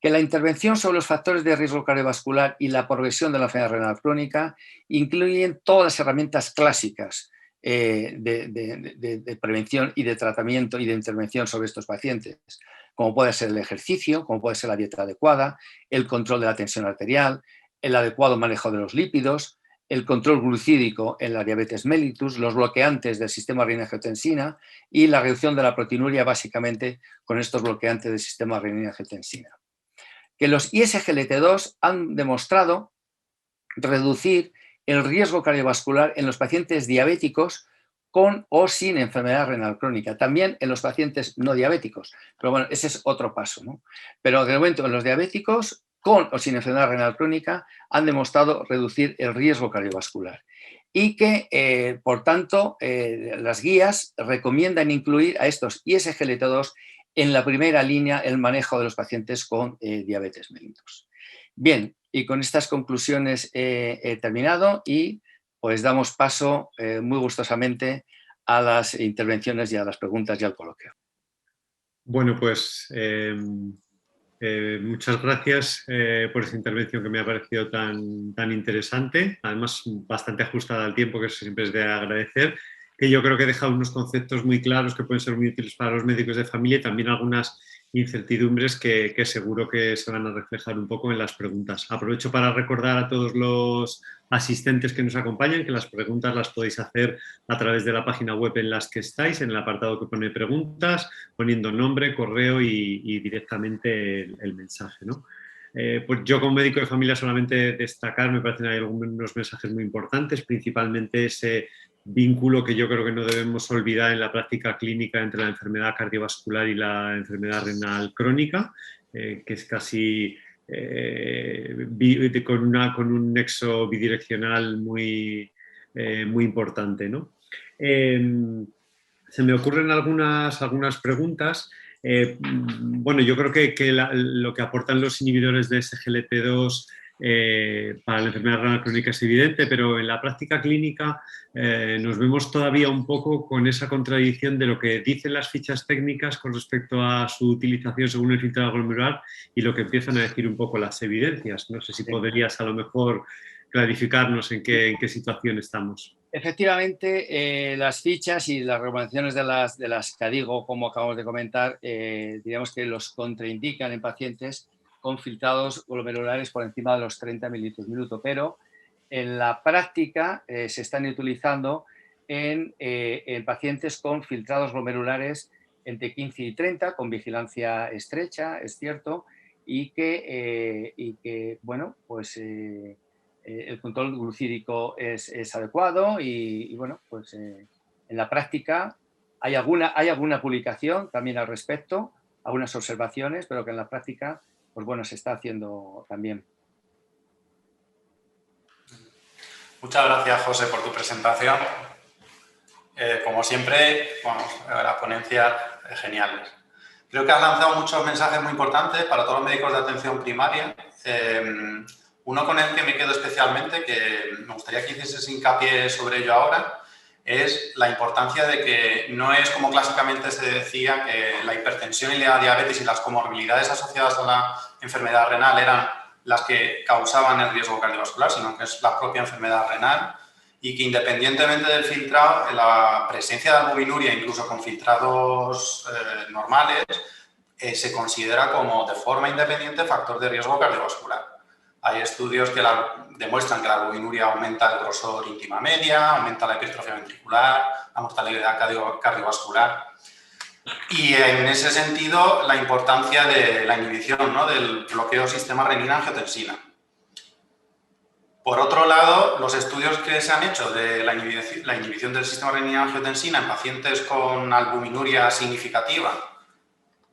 Que la intervención sobre los factores de riesgo cardiovascular y la progresión de la enfermedad renal crónica incluyen todas las herramientas clásicas de prevención y de tratamiento y de intervención sobre estos pacientes, como puede ser el ejercicio, como puede ser la dieta adecuada, el control de la tensión arterial, el adecuado manejo de los lípidos, el control glucídico en la diabetes mellitus, los bloqueantes del sistema renina-angiotensina y la reducción de la proteinuria, básicamente con estos bloqueantes del sistema renina-angiotensina. Que los ISGLT2 han demostrado reducir el riesgo cardiovascular en los pacientes diabéticos con o sin enfermedad renal crónica, también en los pacientes no diabéticos, pero bueno, ese es otro paso, ¿no? Pero de momento en los diabéticos con o sin enfermedad renal crónica han demostrado reducir el riesgo cardiovascular y que, por tanto, las guías recomiendan incluir a estos ISGLT2 en la primera línea el manejo de los pacientes con diabetes mellitus. Bien, y con estas conclusiones he terminado y pues damos paso muy gustosamente a las intervenciones y a las preguntas y al coloquio. Bueno, pues muchas gracias por esta intervención que me ha parecido tan interesante, además bastante ajustada al tiempo, que eso siempre es de agradecer, que yo creo que deja unos conceptos muy claros que pueden ser muy útiles para los médicos de familia y también algunas incertidumbres que seguro que se van a reflejar un poco en las preguntas. Aprovecho para recordar a todos los asistentes que nos acompañan que las preguntas las podéis hacer a través de la página web en las que estáis, en el apartado que pone preguntas, poniendo nombre, correo y directamente el mensaje, ¿no? Pues yo como médico de familia solamente destacar, me parecen hay algunos mensajes muy importantes, principalmente ese vínculo que yo creo que no debemos olvidar en la práctica clínica entre la enfermedad cardiovascular y la enfermedad renal crónica, que es casi con un nexo bidireccional muy importante, ¿no? Se me ocurren algunas preguntas. Bueno, yo creo que lo que aportan los inhibidores de SGLT2 para la enfermedad renal crónica es evidente, pero en la práctica clínica nos vemos todavía un poco con esa contradicción de lo que dicen las fichas técnicas con respecto a su utilización según el filtrado glomerular y lo que empiezan a decir un poco las evidencias. No sé si podrías a lo mejor clarificarnos en qué situación estamos. Efectivamente, las fichas y las recomendaciones de las CADIGO, como acabamos de comentar, digamos que los contraindican en pacientes con filtrados glomerulares por encima de los 30 mililitros minuto, pero en la práctica se están utilizando en pacientes con filtrados glomerulares entre 15 y 30, con vigilancia estrecha, es cierto, y que bueno, pues el control glucídico es adecuado y bueno, pues en la práctica hay alguna publicación también al respecto, algunas observaciones, pero que en la práctica, pues bueno, se está haciendo también. Muchas gracias, José, por tu presentación. Como siempre, bueno, las ponencias geniales. Creo que has lanzado muchos mensajes muy importantes para todos los médicos de atención primaria. Uno con el que me quedo especialmente, que me gustaría que hicieses hincapié sobre ello ahora, es la importancia de que no es como clásicamente se decía que la hipertensión y la diabetes y las comorbilidades asociadas a la enfermedad renal eran las que causaban el riesgo cardiovascular, sino que es la propia enfermedad renal y que independientemente del filtrado, la presencia de albuminuria, incluso con filtrados normales, se considera como de forma independiente factor de riesgo cardiovascular. Hay estudios que demuestran que la albuminuria aumenta el grosor íntima media, aumenta la hipertrofia ventricular, la mortalidad cardiovascular. Y en ese sentido, la importancia de la inhibición, ¿no?, del bloqueo sistema renina-angiotensina. Por otro lado, los estudios que se han hecho de la inhibición del sistema renina-angiotensina en pacientes con albuminuria significativa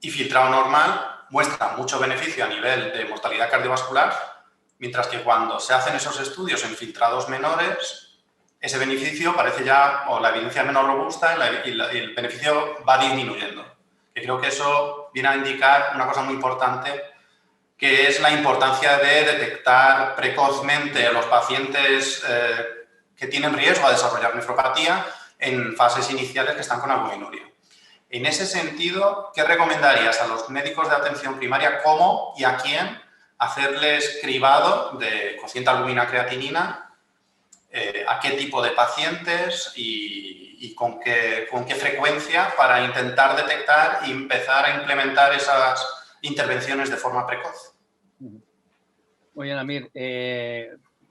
y filtrado normal muestran mucho beneficio a nivel de mortalidad cardiovascular, mientras que cuando se hacen esos estudios en filtrados menores, ese beneficio parece ya, o la evidencia es menos robusta y el beneficio va disminuyendo. Y creo que eso viene a indicar una cosa muy importante, que es la importancia de detectar precozmente a los pacientes que tienen riesgo a desarrollar nefropatía en fases iniciales que están con albuminuria. En ese sentido, ¿qué recomendarías a los médicos de atención primaria cómo y a quién hacerles cribado de cociente albumina-creatinina, a qué tipo de pacientes y con qué frecuencia para intentar detectar y empezar a implementar esas intervenciones de forma precoz? Muy bien, Amir.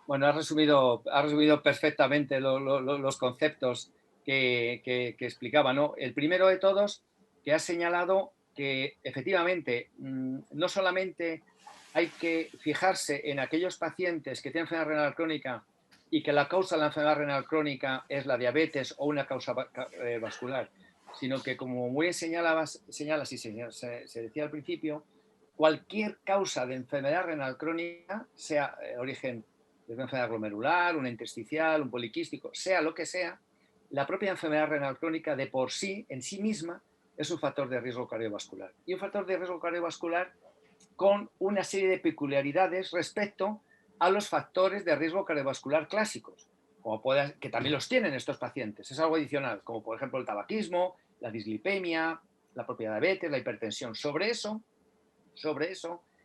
Bueno, has resumido perfectamente los conceptos que explicaba, ¿no? El primero de todos, que has señalado que efectivamente no solamente hay que fijarse en aquellos pacientes que tienen enfermedad renal crónica y que la causa de la enfermedad renal crónica es la diabetes o una causa vascular, sino que, como muy bien señalas y se decía al principio, cualquier causa de enfermedad renal crónica, sea origen de una enfermedad glomerular, una intersticial, un poliquístico, sea lo que sea, la propia enfermedad renal crónica de por sí, en sí misma, es un factor de riesgo cardiovascular. Y un factor de riesgo cardiovascular con una serie de peculiaridades respecto a los factores de riesgo cardiovascular clásicos, que también los tienen estos pacientes. Es algo adicional, como por ejemplo el tabaquismo, la dislipemia, la propia diabetes, la hipertensión. Sobre eso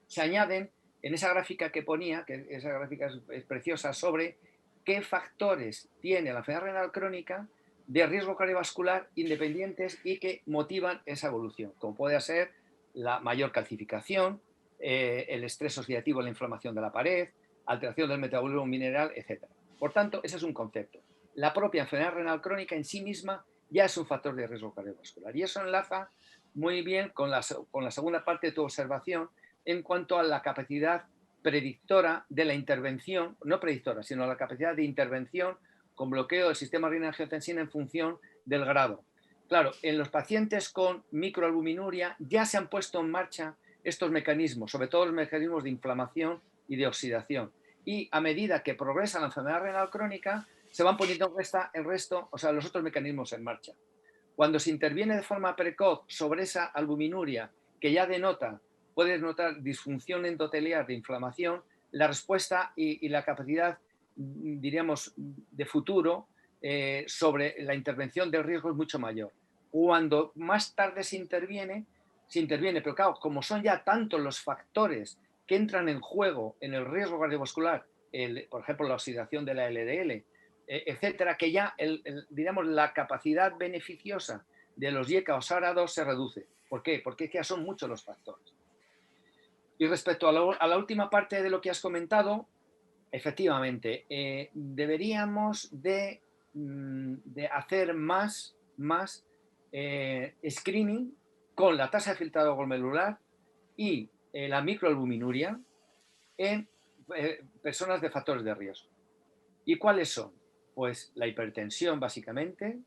se añaden en esa gráfica que ponía, que esa gráfica es preciosa, sobre qué factores tiene la enfermedad renal crónica de riesgo cardiovascular independientes y que motivan esa evolución, como puede ser la mayor calcificación, el estrés oxidativo, la inflamación de la pared, alteración del metabolismo mineral, etc. Por tanto, ese es un concepto. La propia enfermedad renal crónica en sí misma ya es un factor de riesgo cardiovascular. Y eso enlaza muy bien con la segunda parte de tu observación en cuanto a la capacidad predictora de la intervención, no predictora, sino la capacidad de intervención con bloqueo del sistema renina-angiotensina en función del grado. Claro, en los pacientes con microalbuminuria ya se han puesto en marcha estos mecanismos, sobre todo los mecanismos de inflamación y de oxidación. Y a medida que progresa la enfermedad renal crónica, se van poniendo el resto, o sea, los otros mecanismos en marcha. Cuando se interviene de forma precoz sobre esa albuminuria que ya puede denotar disfunción endotelial de inflamación, la respuesta y la capacidad, diríamos, de futuro sobre la intervención del riesgo es mucho mayor. Cuando más tarde se interviene, pero claro, como son ya tantos los factores que entran en juego en el riesgo cardiovascular, por ejemplo, la oxidación de la LDL, etcétera, que ya digamos, la capacidad beneficiosa de los YECA o SARA2 se reduce. ¿Por qué? Porque ya son muchos los factores. Y respecto a la última parte de lo que has comentado, efectivamente, deberíamos de hacer más screening con la tasa de filtrado glomerular y la microalbuminuria en personas de factores de riesgo. ¿Y cuáles son? Pues la hipertensión, básicamente,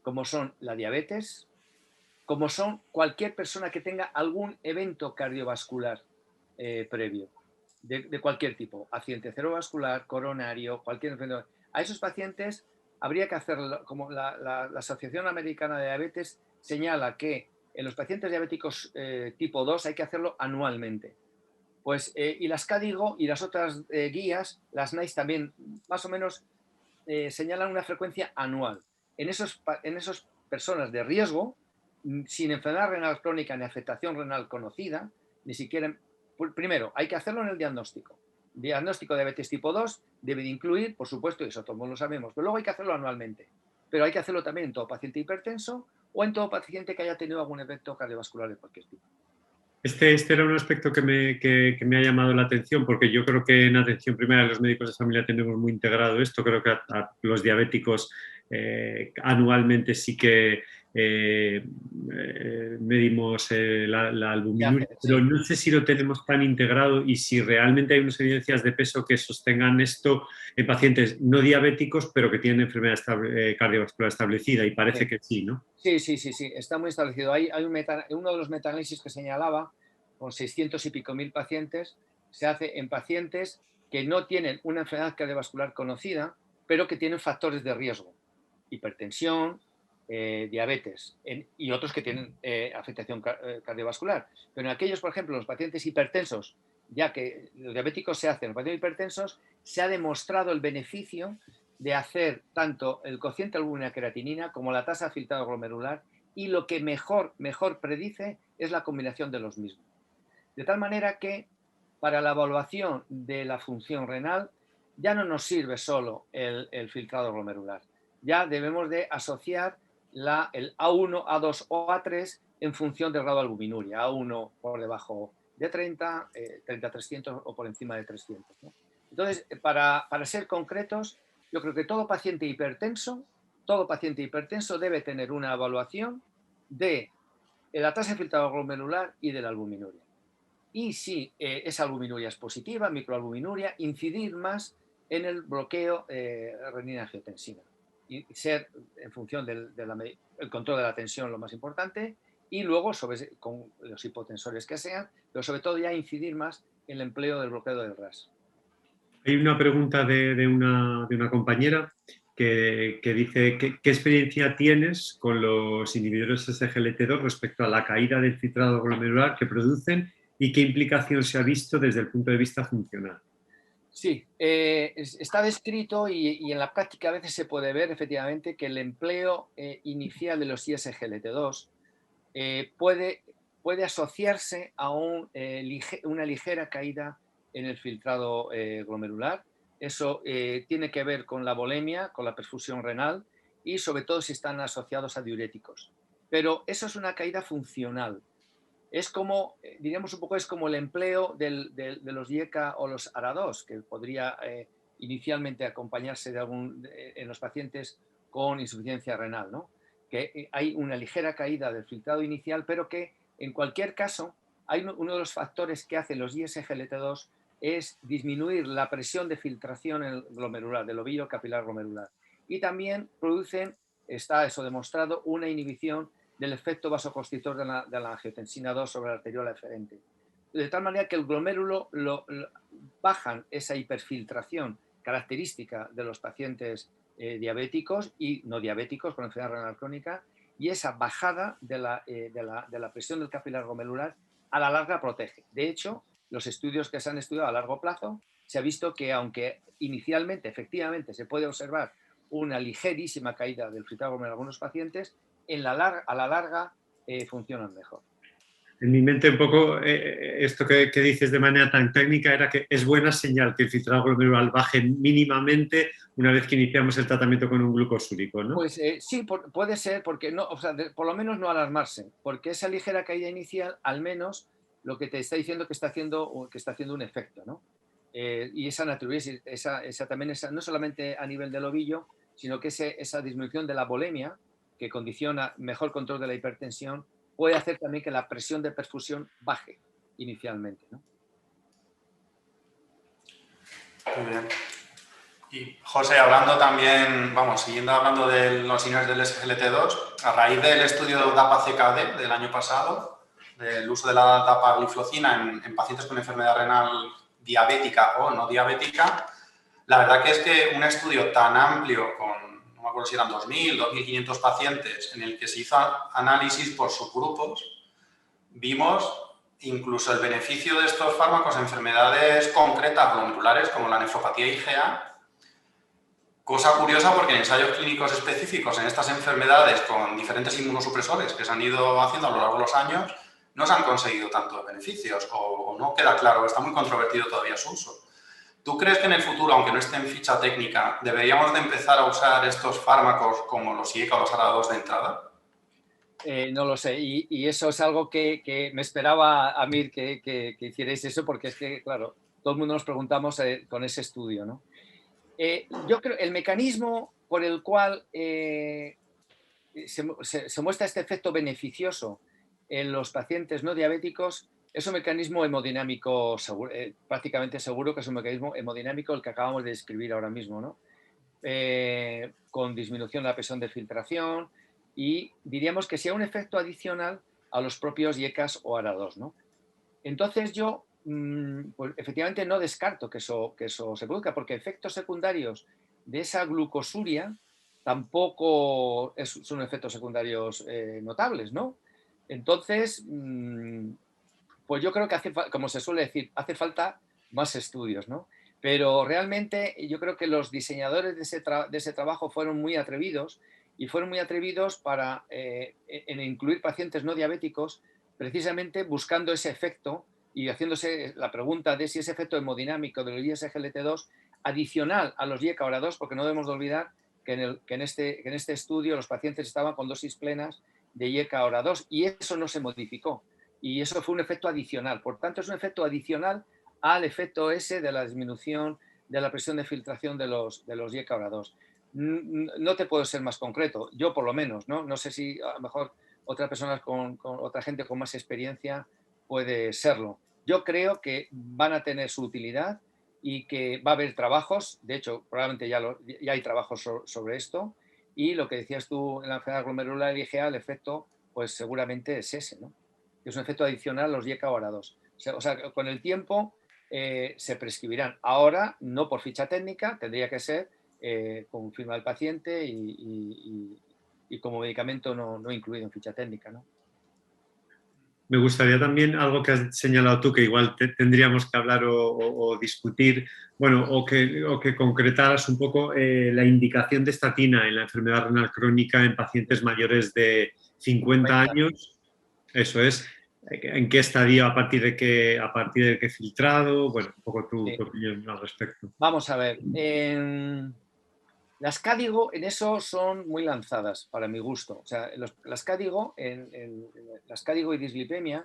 como son la diabetes, como son cualquier persona que tenga algún evento cardiovascular previo, de cualquier tipo, accidente cerebrovascular, coronario, cualquier enfermedad. A esos pacientes habría que hacerlo, como la Asociación Americana de Diabetes señala que en los pacientes diabéticos tipo 2 hay que hacerlo anualmente. Pues, y las CADIGO y las otras guías, las NICE también, más o menos señalan una frecuencia anual. En esos personas de riesgo, sin enfermedad renal crónica ni afectación renal conocida, ni siquiera... Primero, hay que hacerlo en el diagnóstico. Diagnóstico de diabetes tipo 2 debe de incluir, por supuesto, y eso todos lo sabemos, pero luego hay que hacerlo anualmente. Pero hay que hacerlo también en todo paciente hipertenso o en todo paciente que haya tenido algún evento cardiovascular de cualquier tipo. Este era un aspecto que me ha llamado la atención, porque yo creo que en atención primaria los médicos de familia tenemos muy integrado esto. Creo que a los diabéticos anualmente sí que medimos la albuminuria, pero no sé si lo tenemos tan integrado y si realmente hay unas evidencias de peso que sostengan esto en pacientes no diabéticos, pero que tienen enfermedad cardiovascular establecida, y parece que sí, ¿no? Sí, está muy establecido. Hay uno de los metaanálisis que señalaba, con 600 y pico mil pacientes, se hace en pacientes que no tienen una enfermedad cardiovascular conocida, pero que tienen factores de riesgo, hipertensión, diabetes, y otros que tienen afectación cardiovascular. Pero en aquellos, por ejemplo, los pacientes hipertensos, ya que los diabéticos se hacen, los pacientes hipertensos, se ha demostrado el beneficio de hacer tanto el cociente albúmina creatinina como la tasa de filtrado glomerular, y lo que mejor predice es la combinación de los mismos. De tal manera que para la evaluación de la función renal ya no nos sirve solo el filtrado glomerular. Ya debemos de asociar el A1, A2 o A3 en función del grado de albuminuria. A1 por debajo de 30, 30-300 o por encima de 300, ¿no? Entonces, para ser concretos, yo creo que todo paciente hipertenso debe tener una evaluación de la tasa de filtrado glomerular y de la albuminuria. Y si esa albuminuria es positiva, microalbuminuria, incidir más en el bloqueo renina-angiotensina y ser, en función del control de la tensión, lo más importante, y luego con los hipotensores que sean, pero sobre todo ya incidir más en el empleo del bloqueo del RAS. Hay una pregunta de una compañera que dice ¿qué experiencia tienes con los inhibidores SGLT2 respecto a la caída del filtrado glomerular que producen y qué implicación se ha visto desde el punto de vista funcional? Sí, está descrito y en la práctica a veces se puede ver efectivamente que el empleo inicial de los ISGLT2 puede asociarse a una ligera caída en el filtrado glomerular. Eso tiene que ver con la volemia, con la perfusión renal y sobre todo si están asociados a diuréticos. Pero eso es una caída funcional. Es como, diríamos un poco, es como el empleo de los YECA o los ARA2, que podría inicialmente acompañarse en los pacientes con insuficiencia renal, ¿no? Que hay una ligera caída del filtrado inicial, pero que en cualquier caso hay uno de los factores que hacen los ISGLT2 es disminuir la presión de filtración en el glomerular, del ovillo capilar glomerular. Y también producen, está eso demostrado, una inhibición del efecto vasoconstrictor de la angiotensina 2 sobre la arteriola eferente. De tal manera que el glomérulo bajan esa hiperfiltración característica de los pacientes diabéticos y no diabéticos con enfermedad renal crónica, y esa bajada de la presión del capilar glomerular a la larga protege. De hecho, los estudios que se han estudiado a largo plazo, se ha visto que aunque inicialmente, efectivamente, se puede observar una ligerísima caída del filtrado glomerular en algunos pacientes, a la larga funcionan mejor. En mi mente un poco esto que dices de manera tan técnica era que es buena señal que el filtrado glomerular baje mínimamente una vez que iniciamos el tratamiento con un glucosúrico, ¿no? Pues sí, puede ser, porque no, o sea, por lo menos no alarmarse, porque esa ligera caída inicial, al menos, lo que te está diciendo que está haciendo un efecto, ¿no? Y esa natriuresis, no solamente a nivel del ovillo, sino que esa disminución de la volemia, que condiciona mejor control de la hipertensión, puede hacer también que la presión de perfusión baje inicialmente, ¿no? Muy bien. Y José, hablando también, siguiendo hablando de los inhibidores del SGLT2, a raíz del estudio DAPA-CKD del año pasado, del uso de la dapagliflozina en pacientes con enfermedad renal diabética o no diabética, la verdad que es que un estudio tan amplio, no me acuerdo si eran 2.000, 2.500 pacientes, en el que se hizo análisis por subgrupos, vimos incluso el beneficio de estos fármacos en enfermedades concretas glomerulares como la nefropatía IgA. Cosa curiosa porque en ensayos clínicos específicos en estas enfermedades con diferentes inmunosupresores que se han ido haciendo a lo largo de los años no se han conseguido tantos beneficios o no queda claro, está muy controvertido todavía su uso. ¿Tú crees que en el futuro, aunque no esté en ficha técnica, deberíamos de empezar a usar estos fármacos como los IECA o los ARA2 de entrada? No lo sé, y eso es algo que me esperaba, Amir, que hicierais eso, porque es que, claro, todo el mundo nos preguntamos con ese estudio, ¿no? Yo creo el mecanismo por el cual se muestra este efecto beneficioso en los pacientes no diabéticos es un mecanismo hemodinámico prácticamente seguro que es un mecanismo hemodinámico el que acabamos de describir ahora mismo, ¿no? Con disminución de la presión de filtración y diríamos que sea un efecto adicional a los propios IECAS o ARA2, ¿no? Entonces yo pues efectivamente no descarto que eso se produzca, porque efectos secundarios de esa glucosuria tampoco son efectos secundarios notables, ¿no? Entonces, pues yo creo que como se suele decir, hace falta más estudios, ¿no? Pero realmente yo creo que los diseñadores de ese trabajo fueron muy atrevidos y fueron muy atrevidos en incluir pacientes no diabéticos precisamente buscando ese efecto y haciéndose la pregunta de si ese efecto hemodinámico del ISGLT2 adicional a los IECA-ORA2, porque no debemos de olvidar que en este estudio los pacientes estaban con dosis plenas de IECA-ORA2 y eso no se modificó. Y eso fue un efecto adicional. Por tanto, es un efecto adicional al efecto ese de la disminución de la presión de filtración de los IECA-ORA2. No te puedo ser más concreto, yo por lo menos, ¿no? No sé si a lo mejor otras personas con otra gente con más experiencia puede serlo. Yo creo que van a tener su utilidad y que va a haber trabajos, de hecho, probablemente ya hay trabajos sobre esto, y lo que decías tú en la enfermedad glomerular IgA, el efecto, pues seguramente es ese, ¿no? Es un efecto adicional a los IECA o ARA2. O sea, con el tiempo se prescribirán. Ahora, no por ficha técnica, tendría que ser con firma del paciente y como medicamento no incluido en ficha técnica, ¿no? Me gustaría también algo que has señalado tú, que igual tendríamos que hablar o discutir, bueno, o que concretaras un poco la indicación de estatina en la enfermedad renal crónica en pacientes mayores de 50 años. Eso es. ¿En qué estadio, a partir de qué filtrado? Bueno, un poco tu opinión al respecto. Vamos a ver. Las CADIGO en eso son muy lanzadas, para mi gusto. O sea, las CADIGO y dislipemia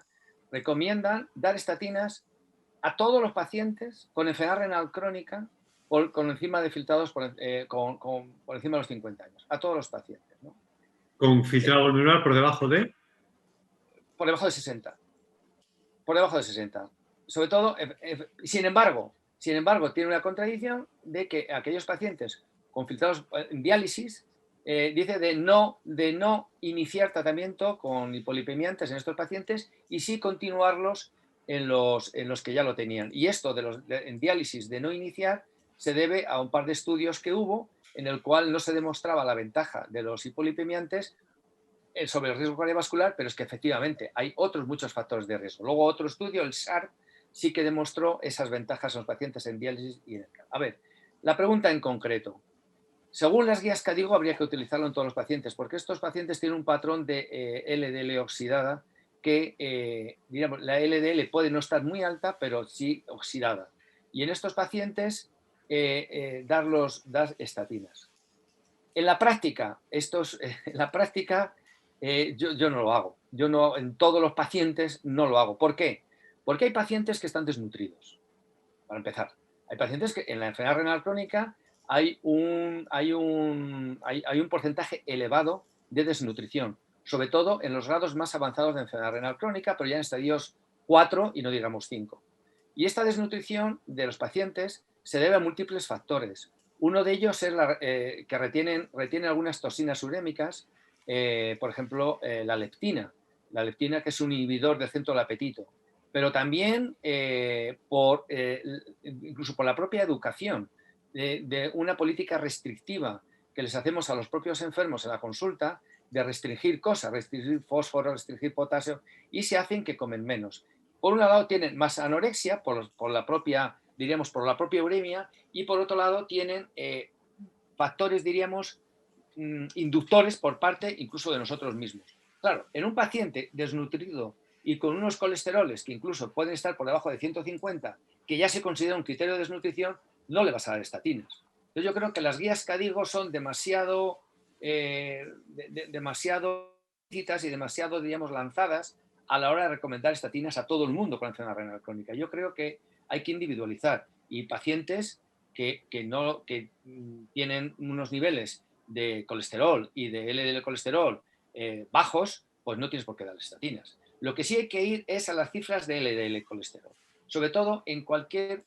recomiendan dar estatinas a todos los pacientes con enfermedad renal crónica con encima de filtrados por encima de los 50 años. A todos los pacientes, ¿no? ¿Con filtrado glomerular por debajo de? Por debajo de 60. Por debajo de 60. sobre todo, sin embargo, tiene una contradicción de que aquellos pacientes con filtrados en diálisis, dice de no iniciar tratamiento con hipolipemiantes en estos pacientes y sí continuarlos en los que ya lo tenían. Y esto en diálisis de no iniciar se debe a un par de estudios que hubo en el cual no se demostraba la ventaja de los hipolipemiantes sobre el riesgo cardiovascular, pero es que efectivamente hay otros muchos factores de riesgo. Luego otro estudio, el SHARP, sí que demostró esas ventajas en los pacientes en diálisis y en el... A ver, la pregunta en concreto. Según las guías KDIGO habría que utilizarlo en todos los pacientes, porque estos pacientes tienen un patrón de LDL oxidada que, digamos, la LDL puede no estar muy alta, pero sí oxidada. Y en estos pacientes dar estatinas. En la práctica, yo no lo hago. Yo no, en todos los pacientes no lo hago. ¿Por qué? Porque hay pacientes que están desnutridos, para empezar. Hay pacientes que en la enfermedad renal crónica hay un porcentaje elevado de desnutrición, sobre todo en los grados más avanzados de enfermedad renal crónica, pero ya en estadios 4 y no digamos 5. Y esta desnutrición de los pacientes se debe a múltiples factores. Uno de ellos es que retienen algunas toxinas urémicas, por ejemplo, la leptina, que es un inhibidor del centro del apetito, pero también incluso por la propia educación de una política restrictiva que les hacemos a los propios enfermos en la consulta, de restringir cosas, restringir fósforo, restringir potasio, y se hacen que comen menos. Por un lado tienen más anorexia por la propia uremia, y por otro lado tienen factores, diríamos, inductores por parte incluso de nosotros mismos. Claro, en un paciente desnutrido y con unos colesteroles que incluso pueden estar por debajo de 150, que ya se considera un criterio de desnutrición, no le vas a dar estatinas. Entonces yo creo que las guías KDIGO son demasiado citas y demasiado, diríamos, lanzadas a la hora de recomendar estatinas a todo el mundo con enfermedad renal crónica. Yo creo que hay que individualizar, y pacientes que tienen unos niveles de colesterol y de LDL colesterol bajos, pues no tienes por qué dar estatinas. Lo que sí hay que ir es a las cifras de LDL colesterol, sobre todo en cualquier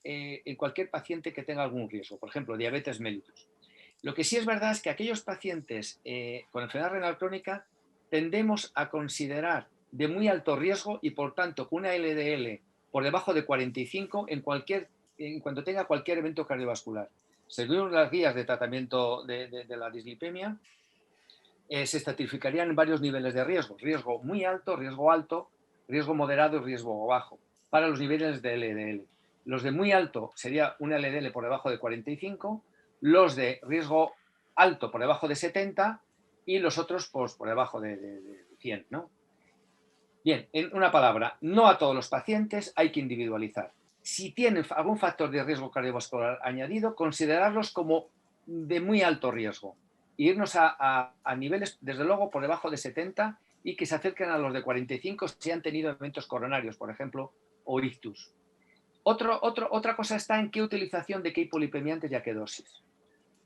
paciente que tenga algún riesgo, por ejemplo, diabetes mellitus. Lo que sí es verdad es que aquellos pacientes con enfermedad renal crónica tendemos a considerar de muy alto riesgo y, por tanto, con una LDL por debajo de 45 en cuanto tenga cualquier evento cardiovascular. Según las guías de tratamiento de la dislipemia, se estratificarían en varios niveles de riesgo. Riesgo muy alto, riesgo moderado y riesgo bajo para los niveles de LDL. Los de muy alto sería una LDL por debajo de 45, los de riesgo alto por debajo de 70 y los otros pues, por debajo de 100, ¿no? Bien, en una palabra, no a todos los pacientes, hay que individualizar. Si tienen algún factor de riesgo cardiovascular añadido, considerarlos como de muy alto riesgo. E irnos a niveles, desde luego, por debajo de 70 y que se acerquen a los de 45 si han tenido eventos coronarios, por ejemplo, o ictus. Otra cosa está en qué utilización de qué hipolipemiantes y a qué dosis.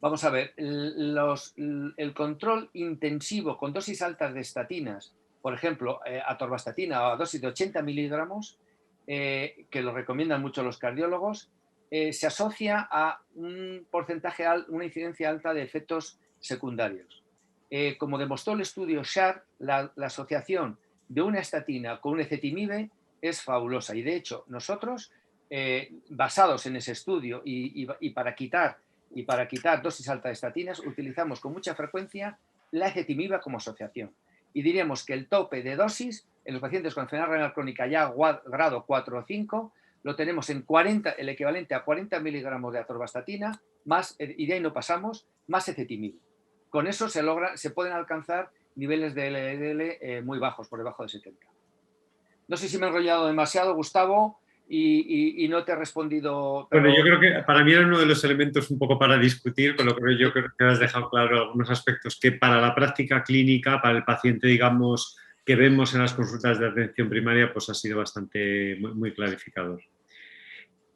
Vamos a ver, el control intensivo con dosis altas de estatinas, por ejemplo, atorvastatina a dosis de 80 miligramos, que lo recomiendan mucho los cardiólogos, se asocia a un porcentaje, una incidencia alta de efectos secundarios. Como demostró el estudio SHARP, la asociación de una estatina con un ezetimibe es fabulosa. Y de hecho, nosotros, basados en ese estudio y para quitar dosis altas de estatinas, utilizamos con mucha frecuencia la ezetimibe como asociación. Y diríamos que el tope de dosis en los pacientes con enfermedad renal crónica ya grado 4 o 5 lo tenemos en 40, el equivalente a 40 miligramos de atorvastatina, y de ahí no pasamos, más ezetimibe. Con eso se pueden alcanzar niveles de LDL muy bajos, por debajo de 70. No sé si me he enrollado demasiado, Gustavo, y no te he respondido. Pero... Bueno, yo creo que para mí era uno de los elementos un poco para discutir, con lo que yo creo que has dejado claro algunos aspectos que para la práctica clínica, para el paciente, digamos, que vemos en las consultas de atención primaria, pues ha sido bastante muy clarificador.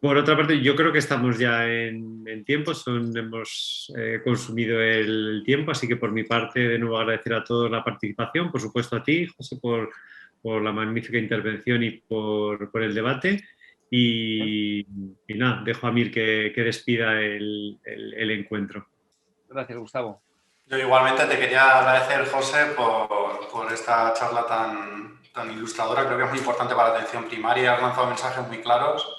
Por otra parte, yo creo que estamos ya en tiempo, hemos consumido el tiempo, así que por mi parte, de nuevo agradecer a todos la participación, por supuesto a ti, José, por la magnífica intervención y por el debate. y nada, dejo a Mir que despida el encuentro. Gracias, Gustavo. Yo igualmente te quería agradecer, José, por esta charla tan ilustradora. Creo que es muy importante para la atención primaria. Has lanzado mensajes muy claros.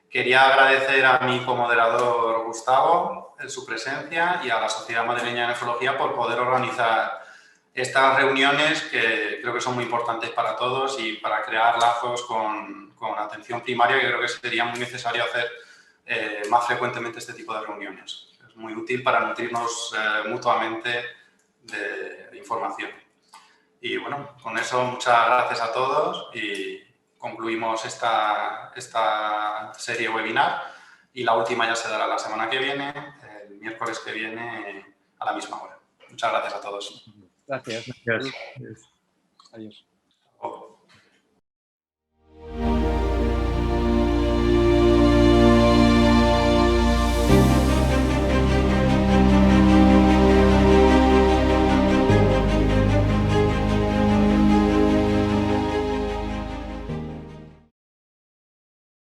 Quería agradecer a mi comoderador Gustavo su presencia y a la Sociedad Madrileña de Nefrología por poder organizar estas reuniones que creo que son muy importantes para todos y para crear lazos con atención primaria, que creo que sería muy necesario hacer más frecuentemente este tipo de reuniones. Es muy útil para nutrirnos mutuamente de información. Y bueno, con eso muchas gracias a todos y concluimos esta serie webinar y la última ya se dará la semana que viene, el miércoles que viene a la misma hora. Muchas gracias a todos. Gracias. Gracias. Adiós.